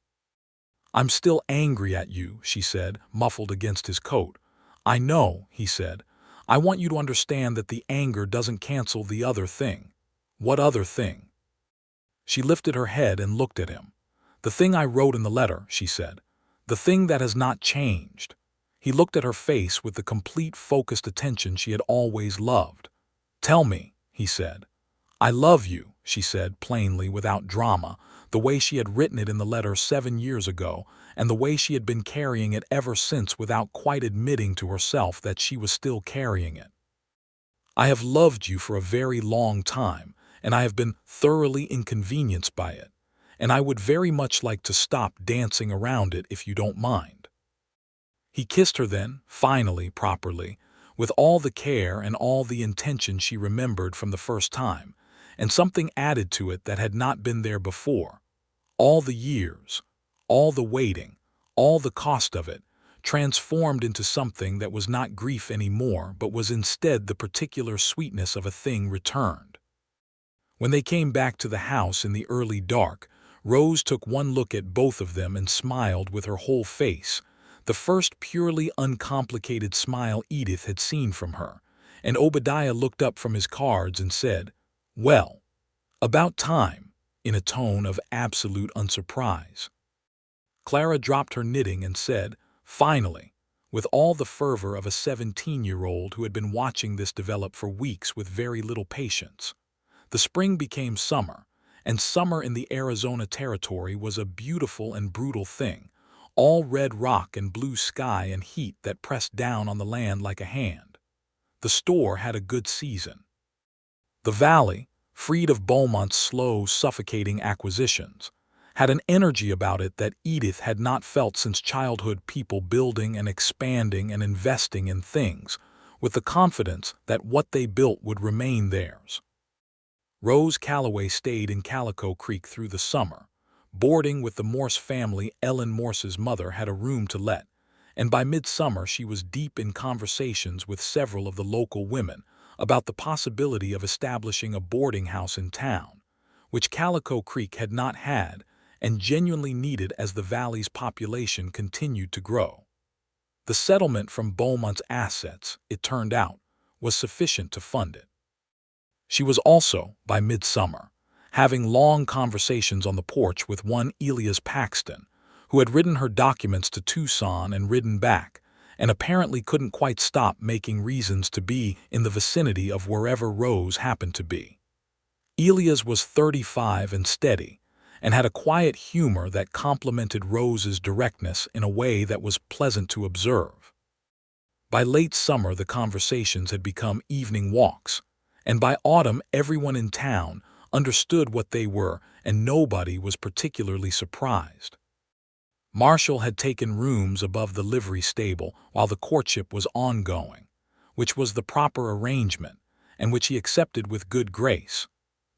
"I'm still angry at you," she said, muffled against his coat. "I know," he said. "I want you to understand that the anger doesn't cancel the other thing." "What other thing?" She lifted her head and looked at him. "The thing I wrote in the letter," she said. "The thing that has not changed." He looked at her face with the complete focused attention she had always loved. "Tell me," he said. "I love you," she said plainly, without drama, the way she had written it in the letter 7 years ago, and the way she had been carrying it ever since without quite admitting to herself that she was still carrying it. "I have loved you for a very long time, and I have been thoroughly inconvenienced by it, and I would very much like to stop dancing around it if you don't mind." He kissed her then, finally, properly, with all the care and all the intention she remembered from the first time, and something added to it that had not been there before. All the years, all the waiting, all the cost of it, transformed into something that was not grief anymore, but was instead the particular sweetness of a thing returned. When they came back to the house in the early dark, Rose took one look at both of them and smiled with her whole face, the first purely uncomplicated smile Edith had seen from her, and Obadiah looked up from his cards and said, "Well, about time," in a tone of absolute unsurprise. Clara dropped her knitting and said, "Finally," with all the fervor of a 17-year-old who had been watching this develop for weeks with very little patience. The spring became summer, and summer in the Arizona territory was a beautiful and brutal thing, all red rock and blue sky and heat that pressed down on the land like a hand. The store had a good season. The valley, freed of Beaumont's slow, suffocating acquisitions, had an energy about it that Edith had not felt since childhood, people building and expanding and investing in things, with the confidence that what they built would remain theirs. Rose Calloway stayed in Calico Creek through the summer, boarding with the Morse family. Ellen Morse's mother had a room to let, and by midsummer she was deep in conversations with several of the local women about the possibility of establishing a boarding house in town, which Calico Creek had not had and genuinely needed as the valley's population continued to grow. The settlement from Beaumont's assets, it turned out, was sufficient to fund it. She was also, by midsummer, having long conversations on the porch with one Elias Paxton, who had ridden her documents to Tucson and ridden back, and apparently couldn't quite stop making reasons to be in the vicinity of wherever Rose happened to be. Elias was 35 and steady, and had a quiet humor that complemented Rose's directness in a way that was pleasant to observe. By late summer the conversations had become evening walks, and by autumn everyone in town understood what they were, and nobody was particularly surprised. Marshall had taken rooms above the livery stable while the courtship was ongoing, which was the proper arrangement, and which he accepted with good grace,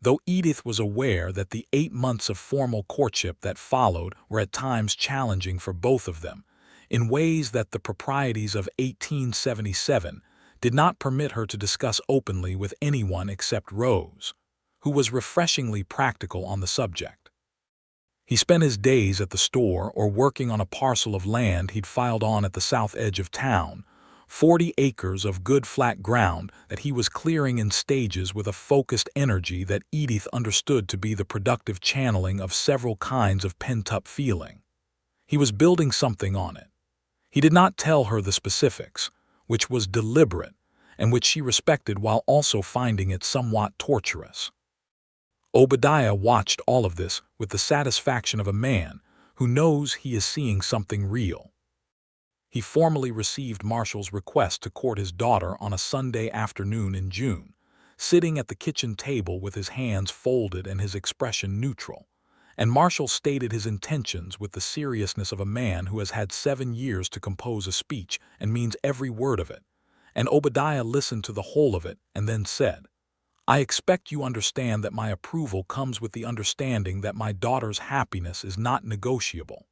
though Edith was aware that the 8 months of formal courtship that followed were at times challenging for both of them, in ways that the proprieties of 1877 did not permit her to discuss openly with anyone except Rose, who was refreshingly practical on the subject. He spent his days at the store or working on a parcel of land he'd filed on at the south edge of town, 40 acres of good flat ground that he was clearing in stages with a focused energy that Edith understood to be the productive channeling of several kinds of pent-up feeling. He was building something on it. He did not tell her the specifics, which was deliberate, and which she respected while also finding it somewhat torturous. Obadiah watched all of this with the satisfaction of a man who knows he is seeing something real. He formally received Marshall's request to court his daughter on a Sunday afternoon in June, sitting at the kitchen table with his hands folded and his expression neutral. And Marshall stated his intentions with the seriousness of a man who has had 7 years to compose a speech and means every word of it. And Obadiah listened to the whole of it and then said, "I expect you understand that my approval comes with the understanding that my daughter's happiness is not negotiable."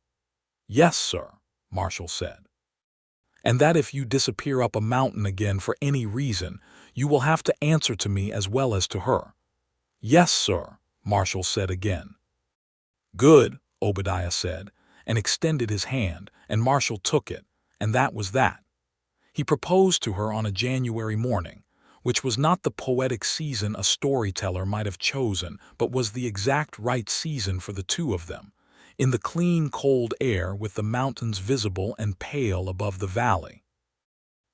"Yes, sir," Marshall said. "And that if you disappear up a mountain again for any reason, you will have to answer to me as well as to her." "Yes, sir," Marshall said again. "Good," Obadiah said, and extended his hand, and Marshall took it, and that was that. He proposed to her on a January morning, which was not the poetic season a storyteller might have chosen, but was the exact right season for the two of them, in the clean, cold air with the mountains visible and pale above the valley.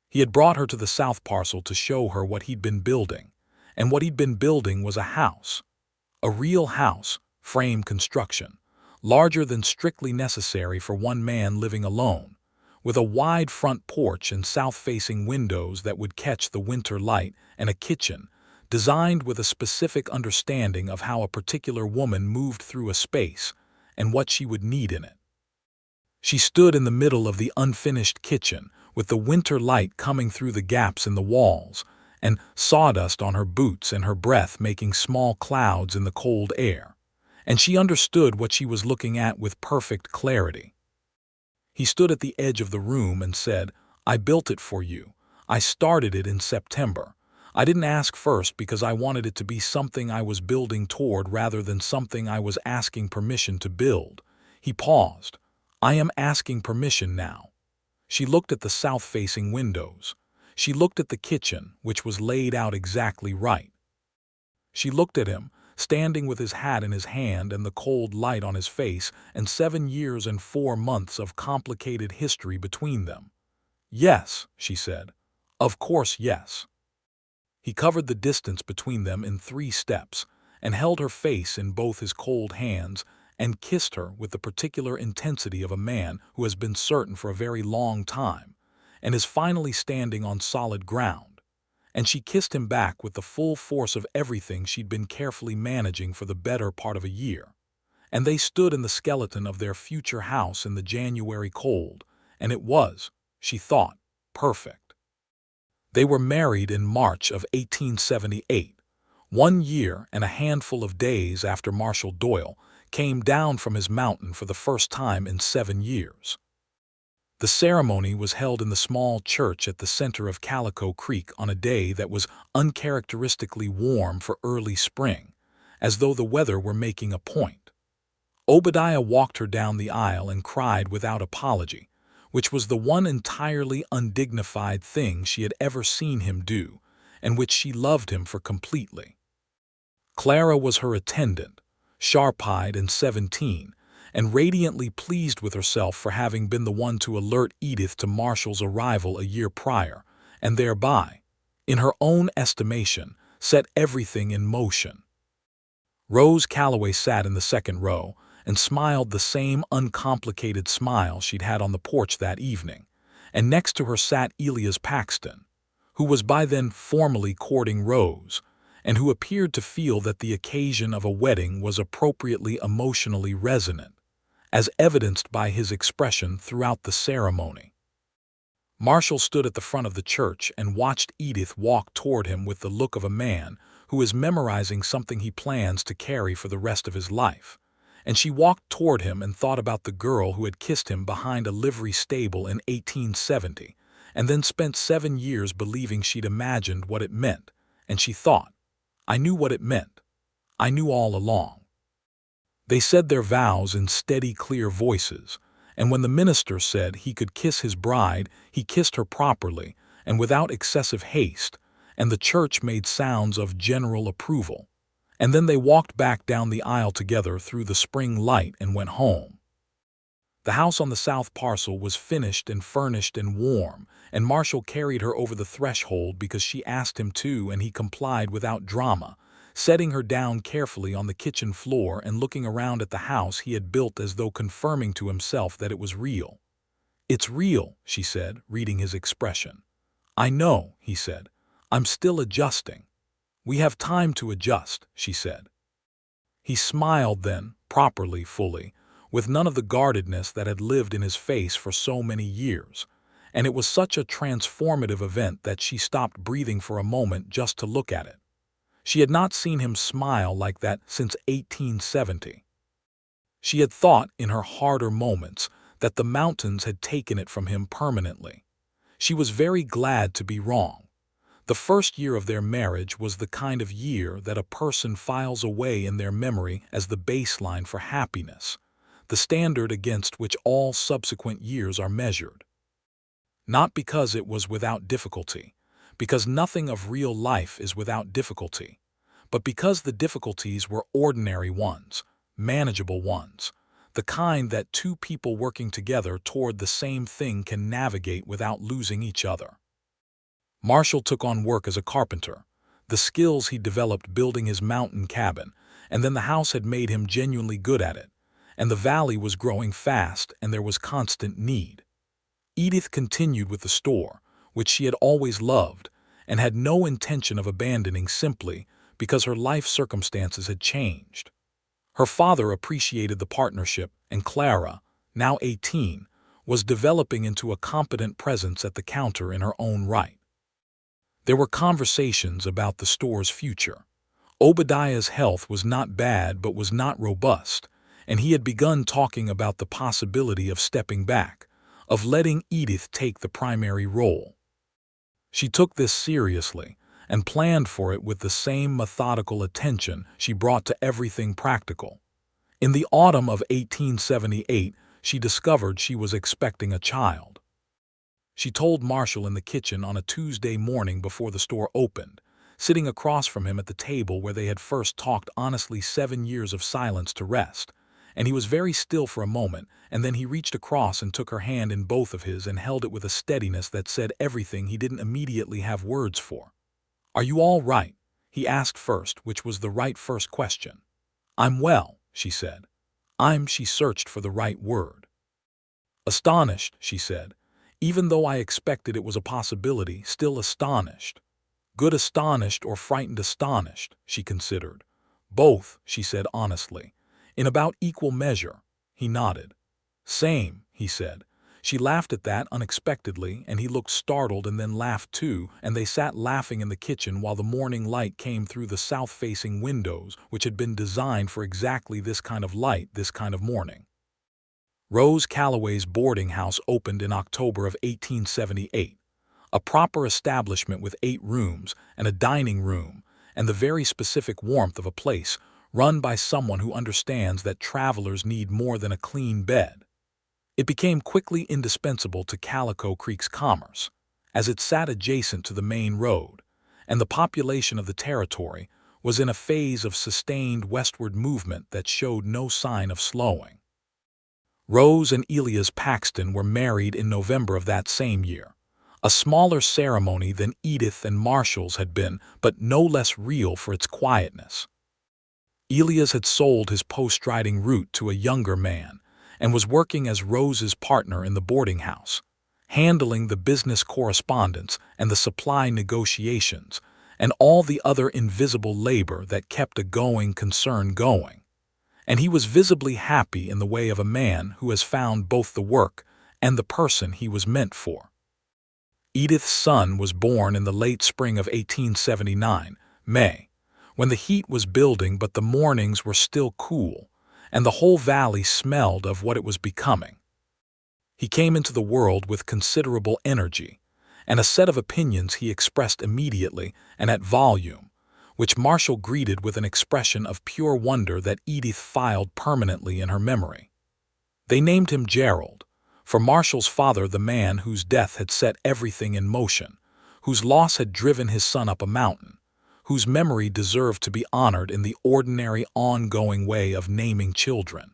He had brought her to the south parcel to show her what he'd been building, and what he'd been building was a house. A real house, frame construction, larger than strictly necessary for one man living alone, with a wide front porch and south-facing windows that would catch the winter light, and a kitchen, designed with a specific understanding of how a particular woman moved through a space and what she would need in it. She stood in the middle of the unfinished kitchen, with the winter light coming through the gaps in the walls, and sawdust on her boots and her breath making small clouds in the cold air, and she understood what she was looking at with perfect clarity. He stood at the edge of the room and said, "I built it for you. I started it in September. I didn't ask first because I wanted it to be something I was building toward rather than something I was asking permission to build." He paused. "I am asking permission now." She looked at the south-facing windows. She looked at the kitchen, which was laid out exactly right. She looked at him, standing with his hat in his hand and the cold light on his face, and 7 years and 4 months of complicated history between them. "Yes," she said. "Of course, yes." He covered the distance between them in 3 steps, and held her face in both his cold hands, and kissed her with the particular intensity of a man who has been certain for a very long time, and is finally standing on solid ground. And she kissed him back with the full force of everything she'd been carefully managing for the better part of a year. And they stood in the skeleton of their future house in the January cold, and it was, she thought, perfect. They were married in March of 1878, 1 year and a handful of days after Marshall Doyle came down from his mountain for the first time in 7 years. The ceremony was held in the small church at the center of Calico Creek on a day that was uncharacteristically warm for early spring, as though the weather were making a point. Obadiah walked her down the aisle and cried without apology, which was the one entirely undignified thing she had ever seen him do, and which she loved him for completely. Clara was her attendant, sharp-eyed and 17, and radiantly pleased with herself for having been the one to alert Edith to Marshall's arrival a year prior, and thereby, in her own estimation, set everything in motion. Rose Calloway sat in the second row and smiled the same uncomplicated smile she'd had on the porch that evening, and next to her sat Elias Paxton, who was by then formally courting Rose, and who appeared to feel that the occasion of a wedding was appropriately emotionally resonant, as evidenced by his expression throughout the ceremony. Marshall stood at the front of the church and watched Edith walk toward him with the look of a man who is memorizing something he plans to carry for the rest of his life, and she walked toward him and thought about the girl who had kissed him behind a livery stable in 1870, and then spent 7 years believing she'd imagined what it meant, and she thought, "I knew what it meant. I knew all along." They said their vows in steady, clear voices, and when the minister said he could kiss his bride, he kissed her properly and without excessive haste, and the church made sounds of general approval. And then they walked back down the aisle together through the spring light and went home. The house on the south parcel was finished and furnished and warm, and Marshall carried her over the threshold because she asked him to, and he complied without drama, setting her down carefully on the kitchen floor and looking around at the house he had built as though confirming to himself that it was real. "It's real," she said, reading his expression. "I know," he said. "I'm still adjusting." "We have time to adjust," she said. He smiled then, properly, fully, with none of the guardedness that had lived in his face for so many years, and it was such a transformative event that she stopped breathing for a moment just to look at it. She had not seen him smile like that since 1870. She had thought, in her harder moments, that the mountains had taken it from him permanently. She was very glad to be wrong. The first year of their marriage was the kind of year that a person files away in their memory as the baseline for happiness, the standard against which all subsequent years are measured. Not because it was without difficulty, because nothing of real life is without difficulty, but because the difficulties were ordinary ones, manageable ones, the kind that two people working together toward the same thing can navigate without losing each other. Marshall took on work as a carpenter, the skills he developed building his mountain cabin, and then the house had made him genuinely good at it, and the valley was growing fast and there was constant need. Edith continued with the store, which she had always loved, and had no intention of abandoning simply because her life circumstances had changed. Her father appreciated the partnership, and Clara, now 18, was developing into a competent presence at the counter in her own right. There were conversations about the store's future. Obadiah's health was not bad but was not robust, and he had begun talking about the possibility of stepping back, of letting Edith take the primary role. She took this seriously and planned for it with the same methodical attention she brought to everything practical. In the autumn of 1878, she discovered she was expecting a child. She told Marshall in the kitchen on a Tuesday morning before the store opened, sitting across from him at the table where they had first talked honestly 7 years of silence to rest, and he was very still for a moment, and then he reached across and took her hand in both of his and held it with a steadiness that said everything he didn't immediately have words for. "Are you all right?" he asked first, which was the right first question. "I'm well," she said. She searched for the right word. "Astonished," she said. "Even though I expected it was a possibility, still astonished." "Good astonished or frightened astonished," she considered. "Both," she said honestly. "In about equal measure." He nodded. "Same," he said. She laughed at that unexpectedly, and he looked startled and then laughed too, and they sat laughing in the kitchen while the morning light came through the south-facing windows, which had been designed for exactly this kind of light, this kind of morning. Rose Calloway's boarding house opened in October of 1878, a proper establishment with 8 rooms and a dining room, and the very specific warmth of a place run by someone who understands that travelers need more than a clean bed. It became quickly indispensable to Calico Creek's commerce, as it sat adjacent to the main road, and the population of the territory was in a phase of sustained westward movement that showed no sign of slowing. Rose and Elias Paxton were married in November of that same year, a smaller ceremony than Edith and Marshall's had been, but no less real for its quietness. Elias had sold his post-riding route to a younger man and was working as Rose's partner in the boarding house, handling the business correspondence and the supply negotiations and all the other invisible labor that kept a going concern going. And he was visibly happy in the way of a man who has found both the work and the person he was meant for. Edith's son was born in the late spring of 1879, May, when the heat was building but the mornings were still cool, and the whole valley smelled of what it was becoming. He came into the world with considerable energy, and a set of opinions he expressed immediately and at volume, which Marshall greeted with an expression of pure wonder that Edith filed permanently in her memory. They named him Gerald, for Marshall's father, the man whose death had set everything in motion, whose loss had driven his son up a mountain, whose memory deserved to be honored in the ordinary, ongoing way of naming children.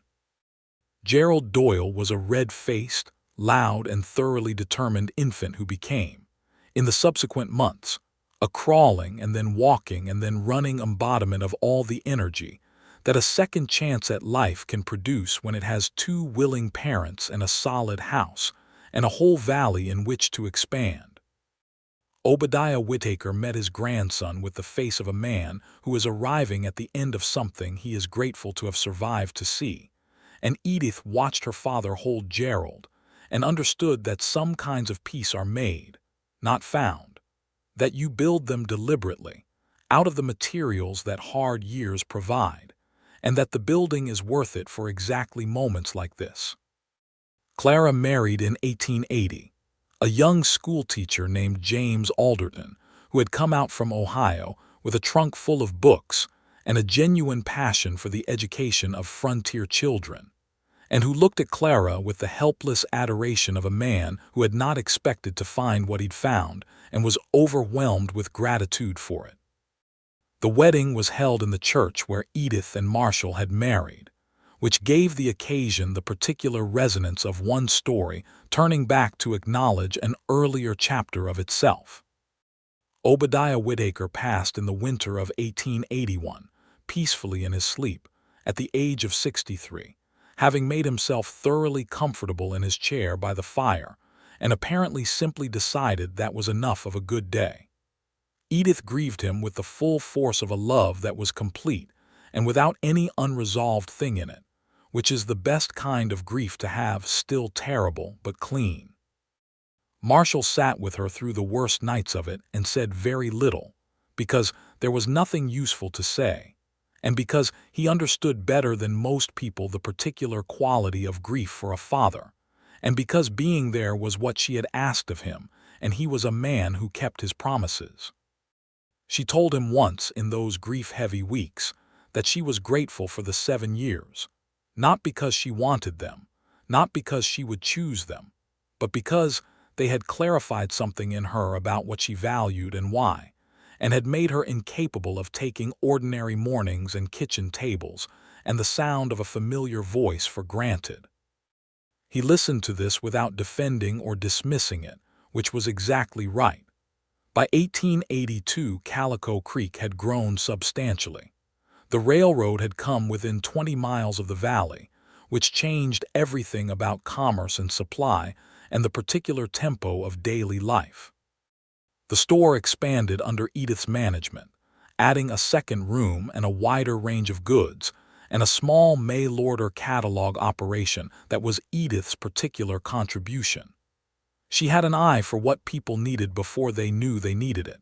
Gerald Doyle was a red-faced, loud, and thoroughly determined infant who became, in the subsequent months, a crawling and then walking and then running embodiment of all the energy that a second chance at life can produce when it has 2 willing parents and a solid house and a whole valley in which to expand. Obadiah Whitaker met his grandson with the face of a man who is arriving at the end of something he is grateful to have survived to see, and Edith watched her father hold Gerald and understood that some kinds of peace are made, not found, that you build them deliberately, out of the materials that hard years provide, and that the building is worth it for exactly moments like this. Clara married in 1880. A young schoolteacher named James Alderton, who had come out from Ohio with a trunk full of books and a genuine passion for the education of frontier children, and who looked at Clara with the helpless adoration of a man who had not expected to find what he'd found and was overwhelmed with gratitude for it. The wedding was held in the church where Edith and Marshall had married, which gave the occasion the particular resonance of one story turning back to acknowledge an earlier chapter of itself. Obadiah Whitaker passed in the winter of 1881, peacefully in his sleep, at the age of 63, having made himself thoroughly comfortable in his chair by the fire, and apparently simply decided that was enough of a good day. Edith grieved him with the full force of a love that was complete and without any unresolved thing in it, which is the best kind of grief to have, still terrible but clean. Marshall sat with her through the worst nights of it and said very little, because there was nothing useful to say, and because he understood better than most people the particular quality of grief for a father, and because being there was what she had asked of him, and he was a man who kept his promises. She told him once in those grief-heavy weeks that she was grateful for the 7 years, not because she wanted them, not because she would choose them, but because they had clarified something in her about what she valued and why, and had made her incapable of taking ordinary mornings and kitchen tables and the sound of a familiar voice for granted. He listened to this without defending or dismissing it, which was exactly right. By 1882, Calico Creek had grown substantially. The railroad had come within 20 miles of the valley, which changed everything about commerce and supply and the particular tempo of daily life. The store expanded under Edith's management, adding a second room and a wider range of goods, and a small mail-order catalog operation that was Edith's particular contribution. She had an eye for what people needed before they knew they needed it,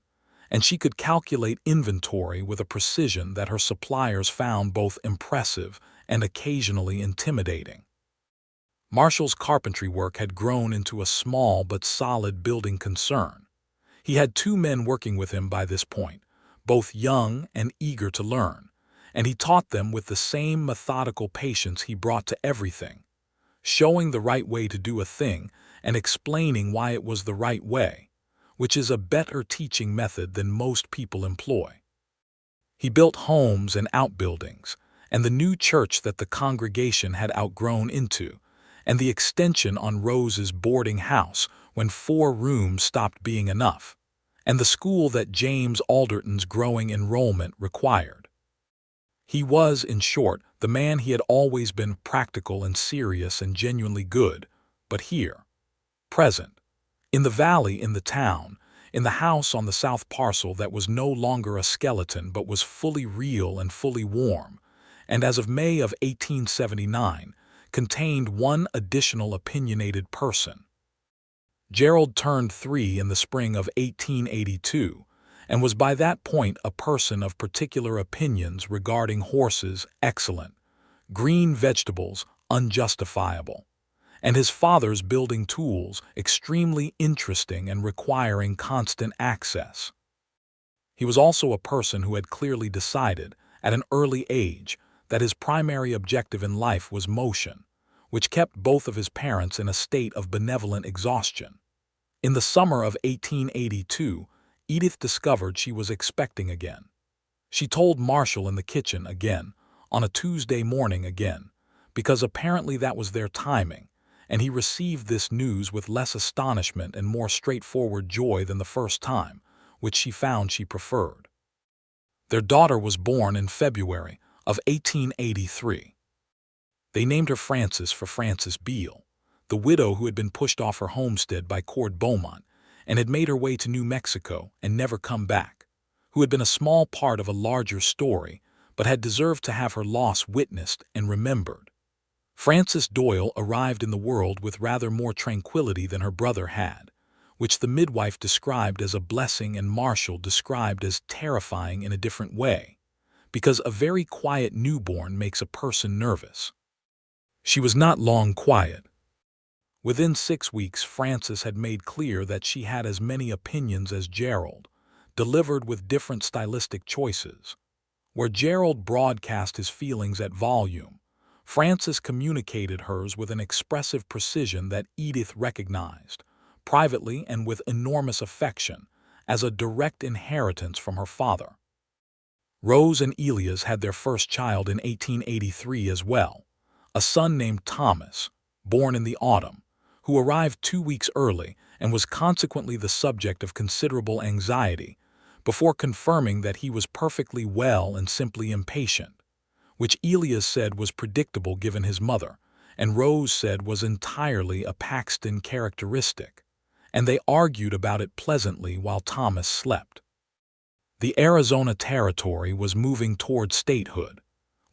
and she could calculate inventory with a precision that her suppliers found both impressive and occasionally intimidating. Marshall's carpentry work had grown into a small but solid building concern. He had 2 men working with him by this point, both young and eager to learn, and he taught them with the same methodical patience he brought to everything, showing the right way to do a thing and explaining why it was the right way, which is a better teaching method than most people employ. He built homes and outbuildings, and the new church that the congregation had outgrown into, and the extension on Rose's boarding house when 4 rooms stopped being enough, and the school that James Alderton's growing enrollment required. He was, in short, the man he had always been, practical and serious and genuinely good, but here, present, in the valley, in the town, in the house on the south parcel that was no longer a skeleton but was fully real and fully warm, and as of May of 1879, contained one additional opinionated person. Gerald turned 3 in the spring of 1882, and was by that point a person of particular opinions regarding horses, excellent, green vegetables, unjustifiable, and his father's building tools, extremely interesting and requiring constant access. He was also a person who had clearly decided, at an early age, that his primary objective in life was motion, which kept both of his parents in a state of benevolent exhaustion. In the summer of 1882, Edith discovered she was expecting again. She told Marshall in the kitchen again, on a Tuesday morning again, because apparently that was their timing, and he received this news with less astonishment and more straightforward joy than the first time, which she found she preferred. Their daughter was born in February of 1883. They named her Frances for Frances Beale, the widow who had been pushed off her homestead by Cord Beaumont and had made her way to New Mexico and never come back, who had been a small part of a larger story but had deserved to have her loss witnessed and remembered. Frances Doyle arrived in the world with rather more tranquility than her brother had, which the midwife described as a blessing and Marshall described as terrifying in a different way, because a very quiet newborn makes a person nervous. She was not long quiet. Within 6 weeks, Frances had made clear that she had as many opinions as Gerald, delivered with different stylistic choices. Where Gerald broadcast his feelings at volume, Frances communicated hers with an expressive precision that Edith recognized, privately and with enormous affection, as a direct inheritance from her father. Rose and Elias had their first child in 1883 as well, a son named Thomas, born in the autumn, who arrived 2 weeks early and was consequently the subject of considerable anxiety, before confirming that he was perfectly well and simply impatient, which Elias said was predictable given his mother, and Rose said was entirely a Paxton characteristic, and they argued about it pleasantly while Thomas slept. The Arizona Territory was moving toward statehood,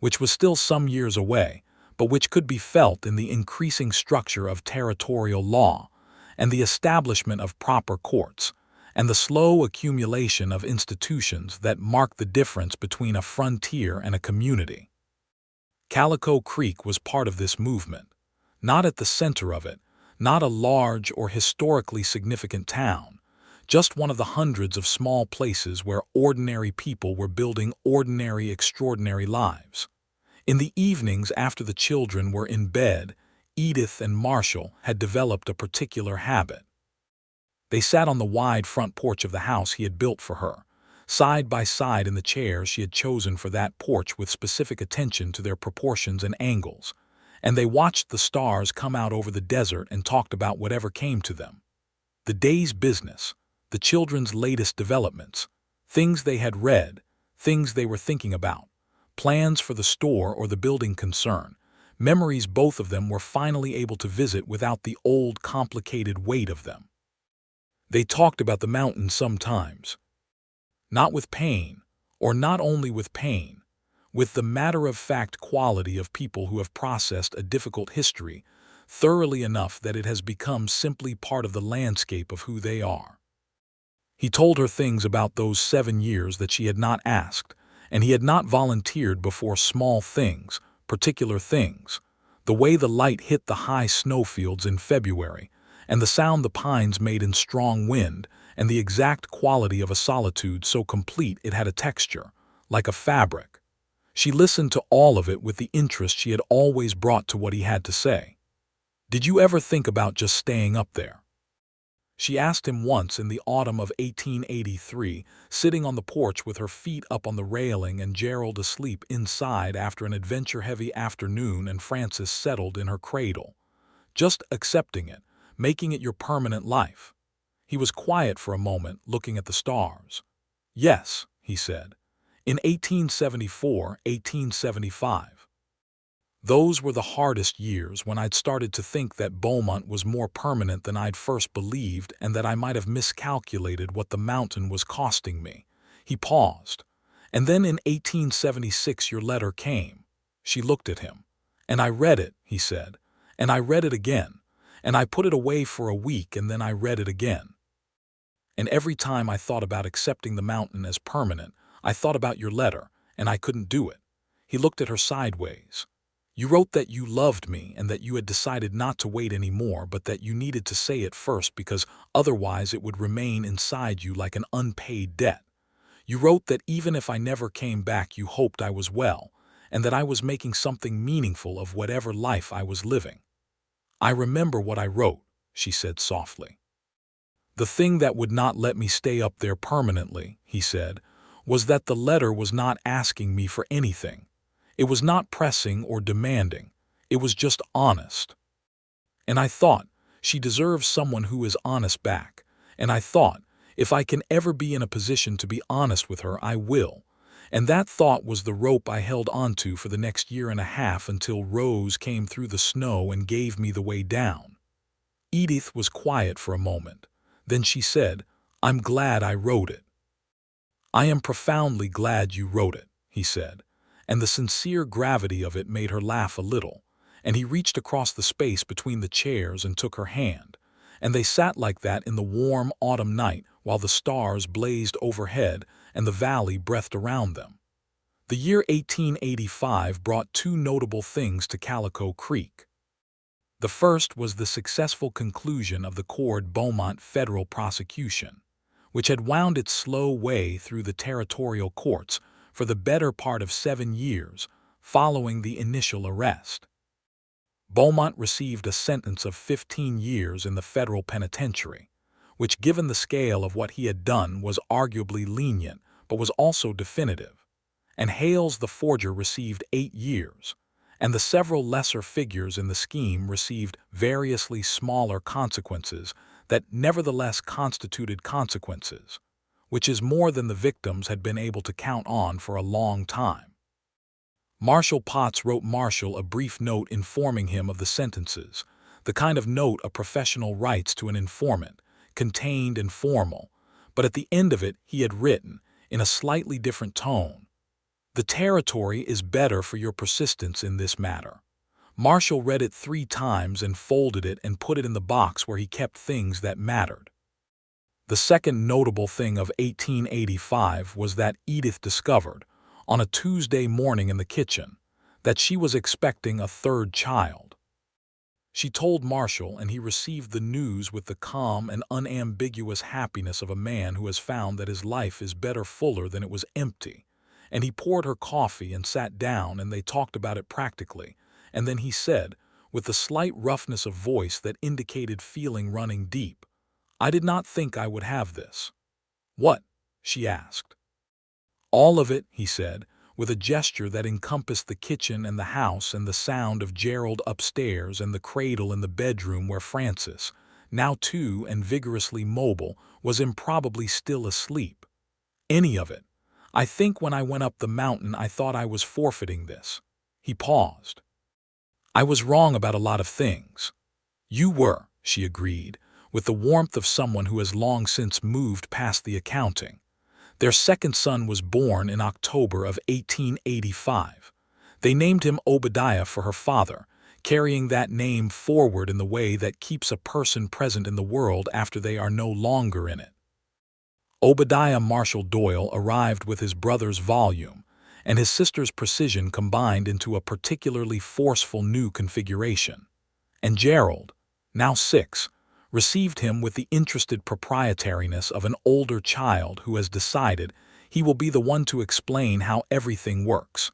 which was still some years away, but which could be felt in the increasing structure of territorial law and the establishment of proper courts, and the slow accumulation of institutions that mark the difference between a frontier and a community. Calico Creek was part of this movement, not at the center of it, not a large or historically significant town, just one of the hundreds of small places where ordinary people were building ordinary, extraordinary lives. In the evenings after the children were in bed, Edith and Marshall had developed a particular habit. They sat on the wide front porch of the house he had built for her, side by side in the chairs she had chosen for that porch with specific attention to their proportions and angles, and they watched the stars come out over the desert and talked about whatever came to them. The day's business, the children's latest developments, things they had read, things they were thinking about, plans for the store or the building concern, memories both of them were finally able to visit without the old complicated weight of them. They talked about the mountain sometimes. Not with pain, or not only with pain, with the matter-of-fact quality of people who have processed a difficult history thoroughly enough that it has become simply part of the landscape of who they are. He told her things about those 7 years that she had not asked, and he had not volunteered before small things, particular things, the way the light hit the high snowfields in February, and the sound the pines made in strong wind, and the exact quality of a solitude so complete it had a texture, like a fabric. She listened to all of it with the interest she had always brought to what he had to say. "Did you ever think about just staying up there?" She asked him once in the autumn of 1883, sitting on the porch with her feet up on the railing and Gerald asleep inside after an adventure-heavy afternoon and Frances settled in her cradle, just accepting it, making it your permanent life. He was quiet for a moment, looking at the stars. "Yes," he said, "in 1874, 1875. Those were the hardest years when I'd started to think that Beaumont was more permanent than I'd first believed and that I might have miscalculated what the mountain was costing me." He paused. "And then in 1876 your letter came." She looked at him. "And I read it," he said, "and I read it again. And I put it away for a week and then I read it again. And every time I thought about accepting the mountain as permanent, I thought about your letter, and I couldn't do it." He looked at her sideways. "You wrote that you loved me and that you had decided not to wait anymore, but that you needed to say it first because otherwise it would remain inside you like an unpaid debt. You wrote that even if I never came back you hoped I was well, and that I was making something meaningful of whatever life I was living." "I remember what I wrote," she said softly. "The thing that would not let me stay up there permanently," he said, "was that the letter was not asking me for anything. It was not pressing or demanding. It was just honest. And I thought, she deserves someone who is honest back. And I thought, if I can ever be in a position to be honest with her, I will. And that thought was the rope I held onto for the next year and a half until Rose came through the snow and gave me the way down." Edith was quiet for a moment. Then she said, "I'm glad I wrote it." "I am profoundly glad you wrote it," he said, and the sincere gravity of it made her laugh a little, and he reached across the space between the chairs and took her hand, and they sat like that in the warm autumn night while the stars blazed overhead and the valley breathed around them. The year 1885 brought two notable things to Calico Creek. The first was the successful conclusion of the Cord Beaumont federal prosecution, which had wound its slow way through the territorial courts for the better part of 7 years following the initial arrest. Beaumont received a sentence of 15 years in the federal penitentiary, which, given the scale of what he had done, was arguably lenient but was also definitive, and Hales the forger received 8 years, and the several lesser figures in the scheme received variously smaller consequences that nevertheless constituted consequences, which is more than the victims had been able to count on for a long time. Marshall Potts wrote Marshall a brief note informing him of the sentences, the kind of note a professional writes to an informant, contained and formal, but at the end of it he had written, in a slightly different tone, "The territory is better for your persistence in this matter." Marshall read it 3 times and folded it and put it in the box where he kept things that mattered. The second notable thing of 1885 was that Edith discovered, on a Tuesday morning in the kitchen, that she was expecting a 3rd child. She told Marshall, and he received the news with the calm and unambiguous happiness of a man who has found that his life is better fuller than it was empty, and he poured her coffee and sat down and they talked about it practically, and then he said, with the slight roughness of voice that indicated feeling running deep, "I did not think I would have this." "What?" she asked. "All of it," he said, with a gesture that encompassed the kitchen and the house and the sound of Gerald upstairs and the cradle in the bedroom where Frances, now 2 and vigorously mobile, was improbably still asleep. "Any of it. I think when I went up the mountain I thought I was forfeiting this." He paused. "I was wrong about a lot of things." "You were," she agreed, with the warmth of someone who has long since moved past the accounting. Their second son was born in October of 1885. They named him Obadiah for her father, carrying that name forward in the way that keeps a person present in the world after they are no longer in it. Obadiah Marshall Doyle arrived with his brother's volume, and his sister's precision combined into a particularly forceful new configuration. And Gerald, now 6, received him with the interested proprietariness of an older child who has decided he will be the one to explain how everything works.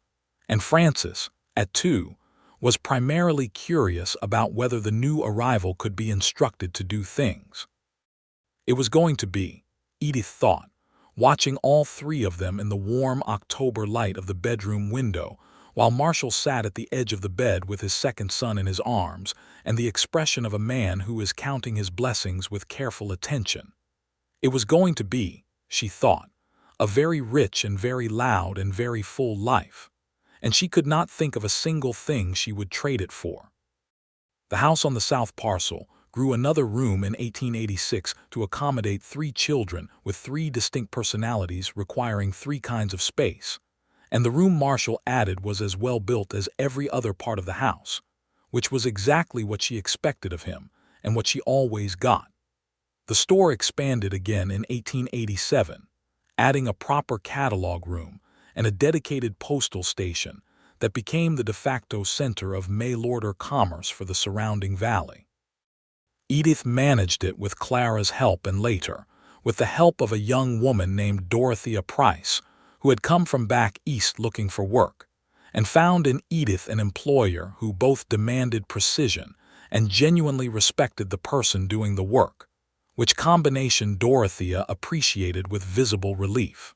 And Frances, at 2, was primarily curious about whether the new arrival could be instructed to do things. It was going to be, Edith thought, watching all 3 of them in the warm October light of the bedroom window, while Marshall sat at the edge of the bed with his second son in his arms and the expression of a man who is counting his blessings with careful attention. It was going to be, she thought, a very rich and very loud and very full life, and she could not think of a single thing she would trade it for. The house on the south parcel grew another room in 1886 to accommodate 3 children with 3 distinct personalities requiring 3 kinds of space, and the room Marshall added was as well built as every other part of the house, which was exactly what she expected of him and what she always got. The store expanded again in 1887, adding a proper catalog room and a dedicated postal station that became the de facto center of mail-order commerce for the surrounding valley. Edith managed it with Clara's help and later, with the help of a young woman named Dorothea Price, who had come from back east looking for work, and found in Edith an employer who both demanded precision and genuinely respected the person doing the work, which combination Dorothea appreciated with visible relief.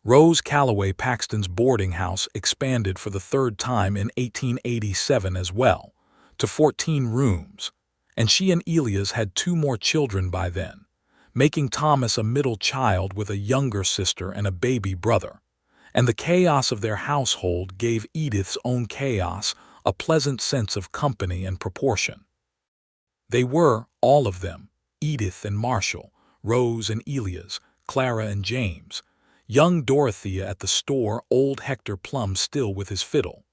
Rose Calloway Paxton's boarding house expanded for the 3rd time in 1887 as well, to 14 rooms, and she and Elias had 2 more children by then, making Thomas a middle child with a younger sister and a baby brother, and the chaos of their household gave Edith's own chaos a pleasant sense of company and proportion. They were, all of them, Edith and Marshall, Rose and Elias, Clara and James, young Dorothea at the store, old Hector Plum still with his fiddle,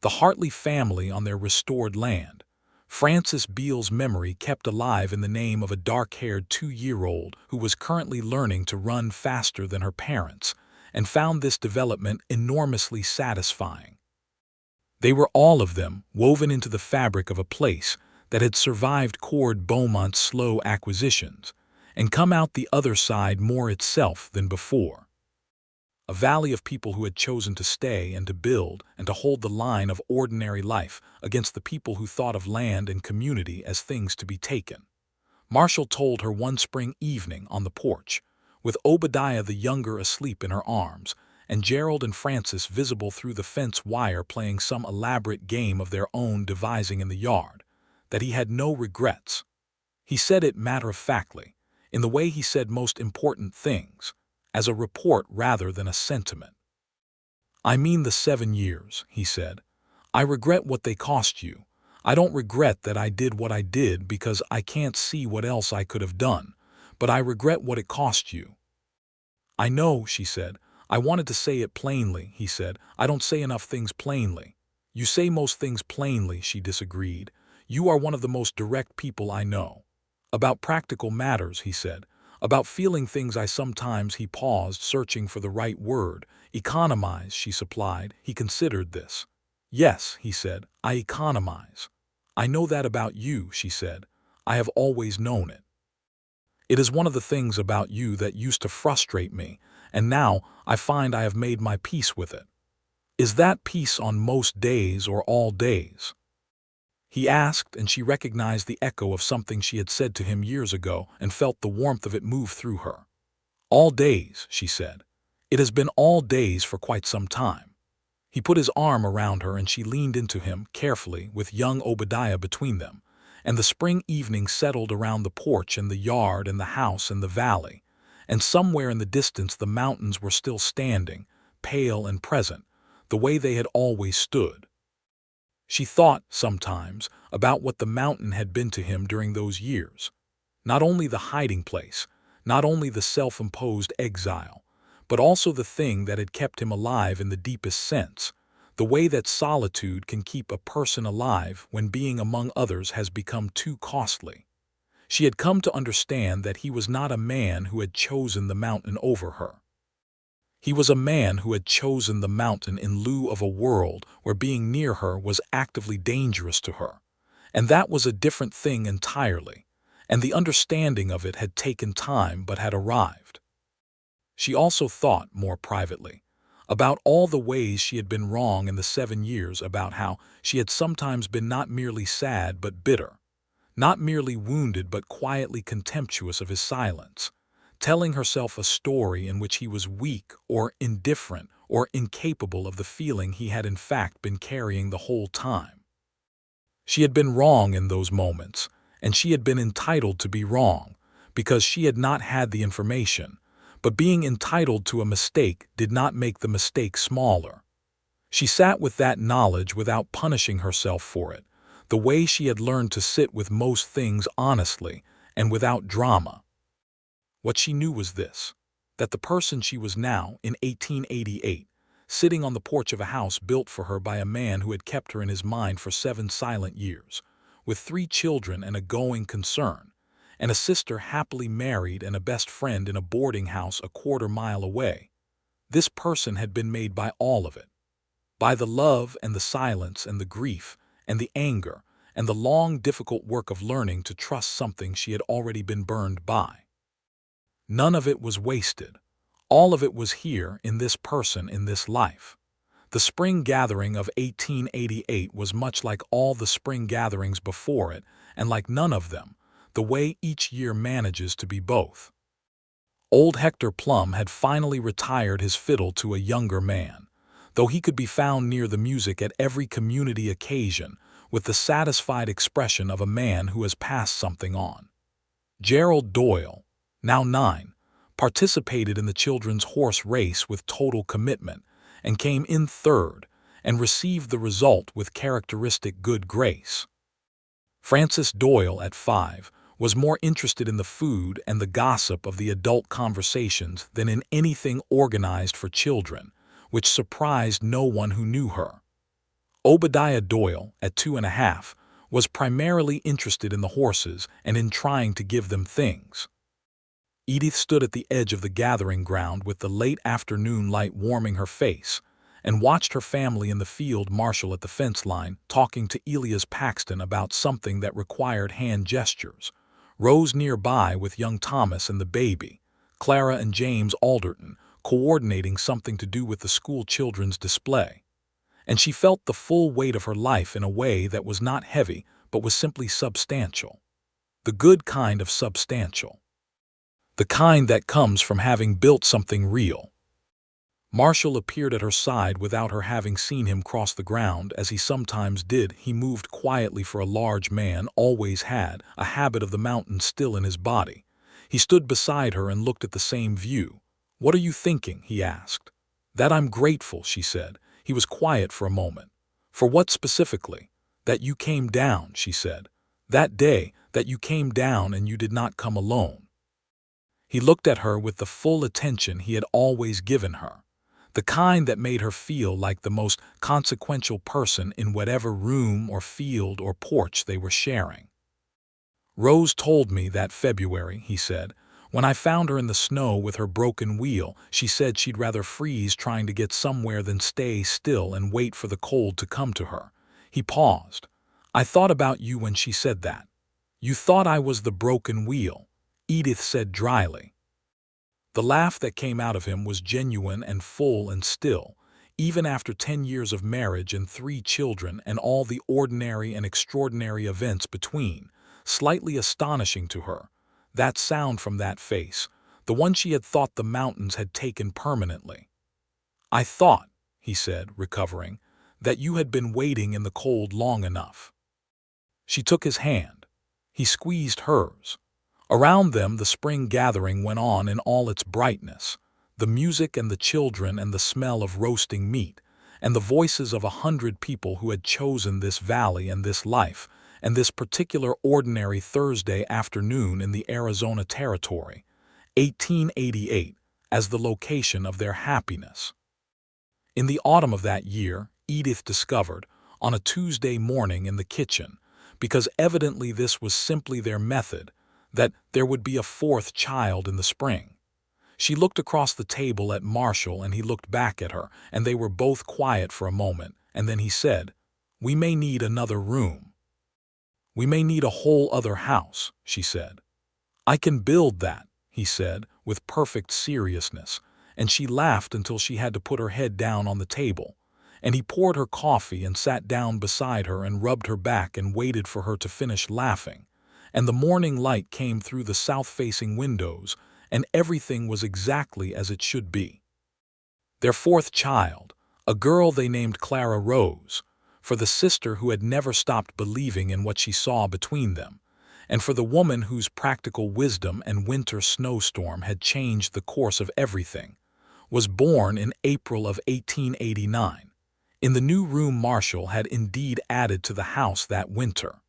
the Hartley family on their restored land, Frances Beale's memory kept alive in the name of a dark-haired 2-year-old who was currently learning to run faster than her parents, and found this development enormously satisfying. They were all of them woven into the fabric of a place that had survived Cord Beaumont's slow acquisitions, and come out the other side more itself than before. A valley of people who had chosen to stay and to build and to hold the line of ordinary life against the people who thought of land and community as things to be taken. Marshall told her one spring evening on the porch, with Obadiah the younger asleep in her arms, and Gerald and Francis visible through the fence wire playing some elaborate game of their own devising in the yard, that he had no regrets. He said it matter-of-factly, in the way he said most important things, as a report rather than a sentiment. "I mean the 7 years," he said. "I regret what they cost you. I don't regret that I did what I did because I can't see what else I could have done, but I regret what it cost you." "I know," she said. "I wanted to say it plainly," he said. "I don't say enough things plainly." "You say most things plainly," she disagreed. "You are one of the most direct people I know." "About practical matters," he said. "About feeling things I sometimes—" He paused, searching for the right word. "Economize," she supplied. He considered this. "Yes," he said, "I economize." "I know that about you," she said. "I have always known it. It is one of the things about you that used to frustrate me, and now I find I have made my peace with it." "Is that peace on most days or all days?" he asked, and she recognized the echo of something she had said to him years ago and felt the warmth of it move through her. "All days," she said. "It has been all days for quite some time." He put his arm around her and she leaned into him, carefully, with young Obadiah between them, and the spring evening settled around the porch and the yard and the house and the valley, and somewhere in the distance the mountains were still standing, pale and present, the way they had always stood. She thought, sometimes, about what the mountain had been to him during those years. Not only the hiding place, not only the self-imposed exile, but also the thing that had kept him alive in the deepest sense, the way that solitude can keep a person alive when being among others has become too costly. She had come to understand that he was not a man who had chosen the mountain over her. He was a man who had chosen the mountain in lieu of a world where being near her was actively dangerous to her, and that was a different thing entirely, and the understanding of it had taken time but had arrived. She also thought, more privately, about all the ways she had been wrong in the 7 years, about how she had sometimes been not merely sad but bitter, not merely wounded but quietly contemptuous of his silence, telling herself a story in which he was weak or indifferent or incapable of the feeling he had in fact been carrying the whole time. She had been wrong in those moments, and she had been entitled to be wrong, because she had not had the information, but being entitled to a mistake did not make the mistake smaller. She sat with that knowledge without punishing herself for it, the way she had learned to sit with most things honestly and without drama. What she knew was this, that the person she was now, in 1888, sitting on the porch of a house built for her by a man who had kept her in his mind for 7 silent years, with 3 children and a going concern, and a sister happily married and a best friend in a boarding house a quarter-mile away, this person had been made by all of it, by the love and the silence and the grief and the anger and the long, difficult work of learning to trust something she had already been burned by. None of it was wasted. All of it was here, in this person, in this life. The spring gathering of 1888 was much like all the spring gatherings before it, and like none of them, the way each year manages to be both. Old Hector Plum had finally retired his fiddle to a younger man, though he could be found near the music at every community occasion, with the satisfied expression of a man who has passed something on. Gerald Doyle, now 9, participated in the children's horse race with total commitment and came in 3rd and received the result with characteristic good grace. Frances Doyle, at 5, was more interested in the food and the gossip of the adult conversations than in anything organized for children, which surprised no one who knew her. Obadiah Doyle, at 2.5, was primarily interested in the horses and in trying to give them things. Edith stood at the edge of the gathering ground with the late afternoon light warming her face, and watched her family in the field marshal at the fence line, talking to Elias Paxton about something that required hand gestures. Rose nearby with young Thomas and the baby, Clara and James Alderton, coordinating something to do with the school children's display. And she felt the full weight of her life in a way that was not heavy, but was simply substantial. The good kind of substantial. The kind that comes from having built something real. Marshall appeared at her side without her having seen him cross the ground, as he sometimes did. He moved quietly for a large man, always had a habit of the mountains still in his body. He stood beside her and looked at the same view. "What are you thinking?" he asked. "That I'm grateful," she said. He was quiet for a moment. "For what specifically?" "That you came down," she said. "That day, that you came down and you did not come alone." He looked at her with the full attention he had always given her, the kind that made her feel like the most consequential person in whatever room or field or porch they were sharing. "Rose told me that February," he said. "When I found her in the snow with her broken wheel, she said she'd rather freeze trying to get somewhere than stay still and wait for the cold to come to her." He paused. "I thought about you when she said that." "You thought I was the broken wheel," Edith said dryly. The laugh that came out of him was genuine and full and still, even after 10 years of marriage and 3 children and all the ordinary and extraordinary events between, slightly astonishing to her. That sound from that face, the one she had thought the mountains had taken permanently. "I thought," he said, recovering, "that you had been waiting in the cold long enough." She took his hand. He squeezed hers. Around them the spring gathering went on in all its brightness, the music and the children and the smell of roasting meat, and the voices of 100 people who had chosen this valley and this life, and this particular ordinary Thursday afternoon in the Arizona Territory, 1888, as the location of their happiness. In the autumn of that year, Edith discovered, on a Tuesday morning in the kitchen, because evidently this was simply their method, that there would be a 4th child in the spring. She looked across the table at Marshall and he looked back at her, and they were both quiet for a moment, and then he said, "We may need another room." "We may need a whole other house," she said. "I can build that," he said, with perfect seriousness, and she laughed until she had to put her head down on the table, and he poured her coffee and sat down beside her and rubbed her back and waited for her to finish laughing, and the morning light came through the south-facing windows, and everything was exactly as it should be. Their 4th child, a girl they named Clara Rose, for the sister who had never stopped believing in what she saw between them, and for the woman whose practical wisdom and winter snowstorm had changed the course of everything, was born in April of 1889, in the new room Marshall had indeed added to the house that winter.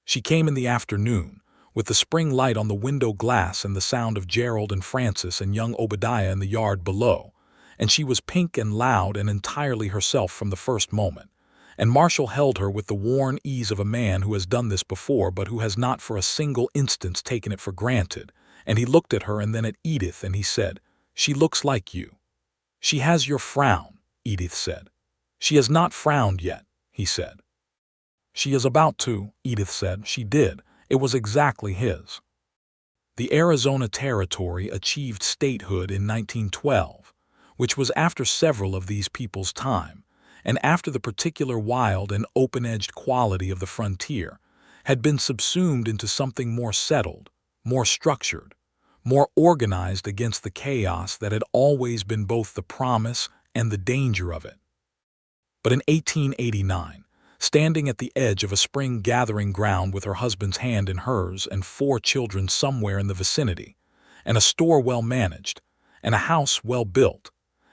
She came in the afternoon, with the spring light on the window glass and the sound of Gerald and Francis and young Obadiah in the yard below, and she was pink and loud and entirely herself from the first moment, and Marshall held her with the worn ease of a man who has done this before but who has not for a single instant taken it for granted, and he looked at her and then at Edith and he said, "She looks like you." "She has your frown," Edith said. "She has not frowned yet," he said. "She is about to," Edith said. "She did. It was exactly his." The Arizona Territory achieved statehood in 1912, which was after several of these people's time, and after the particular wild and open-edged quality of the frontier had been subsumed into something more settled, more structured, more organized against the chaos that had always been both the promise and the danger of it. But in 1889, standing at the edge of a spring gathering ground with her husband's hand in hers and 4 children somewhere in the vicinity, and a store well managed, and a house well built,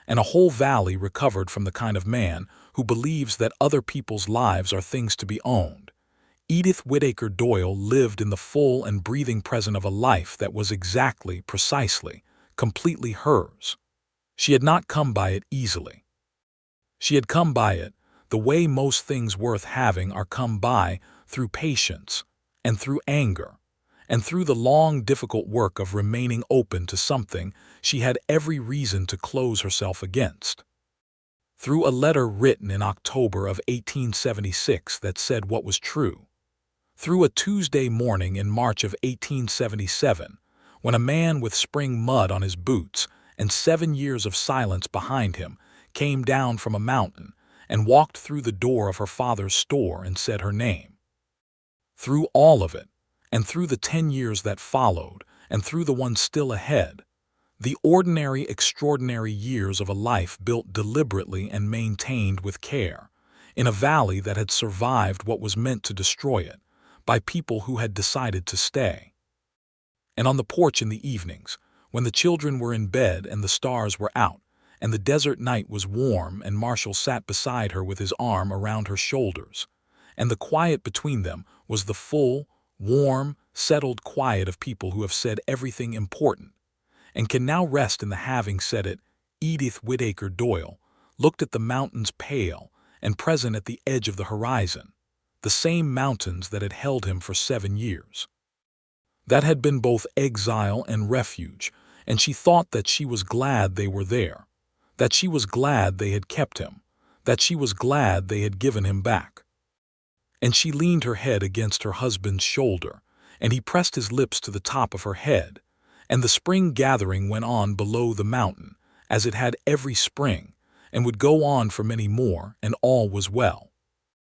and a whole valley recovered from the kind of man who believes that other people's lives are things to be owned, Edith Whitaker Doyle lived in the full and breathing present of a life that was precisely, completely hers. She had not come by it easily. She had come by it the way most things worth having are come by, through patience, and through anger, and through the long, difficult work of remaining open to something she had every reason to close herself against. Through a letter written in October of 1876 that said what was true. Through a Tuesday morning in March of 1877, when a man with spring mud on his boots and 7 years of silence behind him came down from a mountain and walked through the door of her father's store and said her name. Through all of it, and through the 10 years that followed, and through the one still ahead, the ordinary, extraordinary years of a life built deliberately and maintained with care, in a valley that had survived what was meant to destroy it, by people who had decided to stay. And on the porch in the evenings, when the children were in bed and the stars were out, and the desert night was warm and Marshall sat beside her with his arm around her shoulders, and the quiet between them was the full, warm, settled quiet of people who have said everything important, and can now rest in the having said it, Edith Whitaker Doyle looked at the mountains pale and present at the edge of the horizon, the same mountains that had held him for 7 years. That had been both exile and refuge, and she thought that she was glad they were there, that she was glad they had kept him, that she was glad they had given him back. And she leaned her head against her husband's shoulder, and he pressed his lips to the top of her head, and the spring gathering went on below the mountain, as it had every spring, and would go on for many more, and all was well.